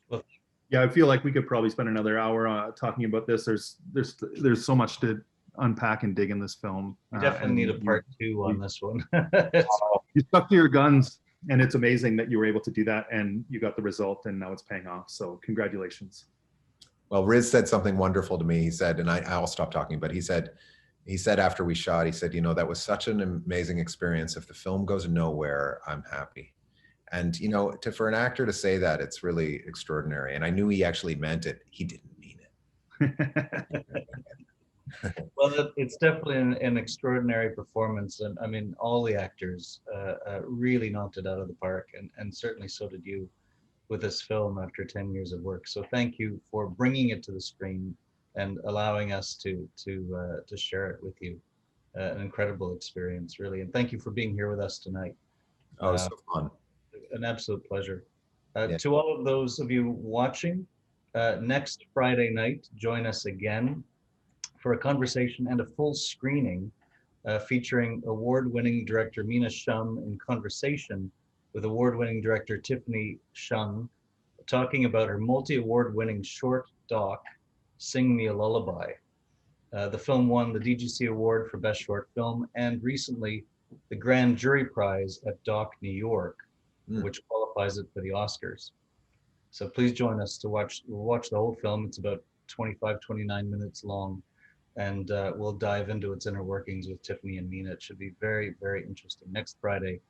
Well, yeah, I feel like we could probably spend another hour talking about this. There's so much to unpack and dig in this film. We definitely need a part 2 on this one. You stuck to your guns, and it's amazing that you were able to do that, and you got the result, and now it's paying off. So congratulations. Well, Riz said something wonderful to me. He said, and I'll stop talking, but he said after we shot, he said, that was such an amazing experience. If the film goes nowhere, I'm happy. And, for an actor to say that, it's really extraordinary. And I knew he actually meant it. He didn't mean it. Well, it's definitely an extraordinary performance. And I mean, all the actors really knocked it out of the park. And certainly so did you with this film after 10 years of work. So thank you for bringing it to the screen and allowing us to share it with you. An incredible experience, really. And thank you for being here with us tonight. Oh, so fun. An absolute pleasure. Yeah. To all of those of you watching, next Friday night, join us again for a conversation and a full screening featuring award-winning director Mina Shum in conversation with award-winning director Tiffany Shum, talking about her multi-award-winning short doc, Sing Me a Lullaby. The film won the DGC Award for Best Short Film and recently the Grand Jury Prize at Doc New York, which qualifies it for the Oscars. So please join us to watch the whole film. It's about 25, 29 minutes long, and we'll dive into its inner workings with Tiffany and Mina. It should be very, very interesting. Next Friday,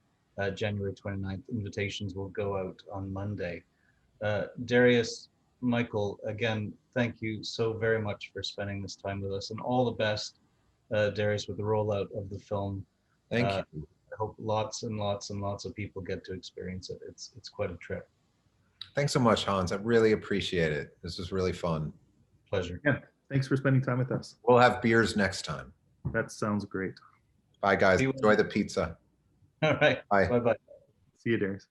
January 29th, invitations will go out on Monday. Darius, Michael, again, thank you so very much for spending this time with us, and all the best, Darius, with the rollout of the film. Thank you. I hope lots and lots and lots of people get to experience it. It's quite a trip. Thanks so much, Hans. I really appreciate it. This was really fun. Pleasure. Yeah, thanks for spending time with us. We'll have beers next time. That sounds great. Bye, guys. Enjoy the pizza. All right. Bye. Bye-bye. See you, Darius.